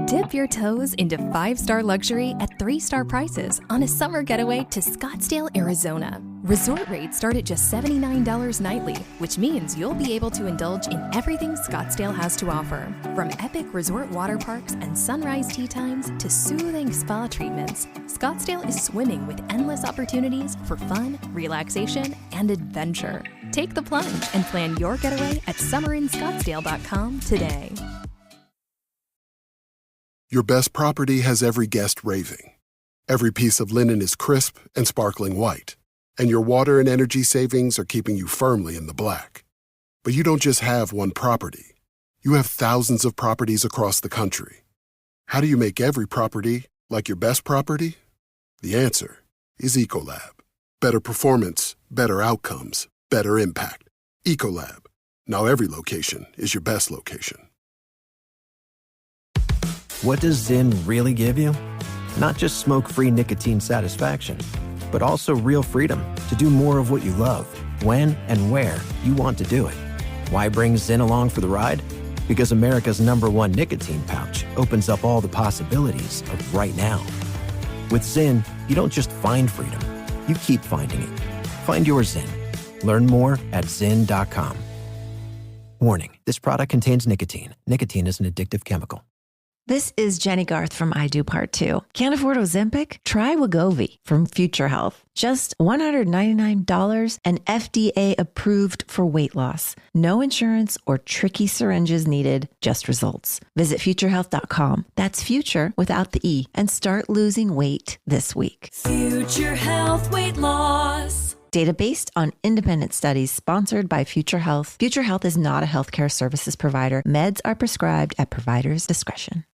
Dip your toes into 5-star luxury at 3-star prices on a summer getaway to Scottsdale, Arizona. Resort rates start at just $79 nightly, which means you'll be able to indulge in everything Scottsdale has to offer. From epic resort water parks and sunrise tea times to soothing spa treatments, Scottsdale is swimming with endless opportunities for fun, relaxation, and adventure. Take the plunge and plan your getaway at summerinscottsdale.com today. Your best property has every guest raving. Every piece of linen is crisp and sparkling white. And your water and energy savings are keeping you firmly in the black. But you don't just have one property. You have thousands of properties across the country. How do you make every property like your best property? The answer is Ecolab. Better performance, better outcomes, better impact. Ecolab. Now every location is your best location. What does Zyn really give you? Not just smoke-free nicotine satisfaction, but also real freedom to do more of what you love, when and where you want to do it. Why bring Zyn along for the ride? Because America's #1 nicotine pouch opens up all the possibilities of right now. With Zyn, you don't just find freedom, you keep finding it. Find your Zyn. Learn more at Zyn.com. Warning, this product contains nicotine. Nicotine is an addictive chemical. This is Jenny Garth from I Do Part 2. Can't afford Ozempic? Try Wegovy from Future Health. Just $199 and FDA approved for weight loss. No insurance or tricky syringes needed, just results. Visit futurehealth.com. That's future without the E. And start losing weight this week. Future Health Weight Loss. Data based on independent studies sponsored by Future Health. Future Health is not a healthcare services provider. Meds are prescribed at provider's discretion.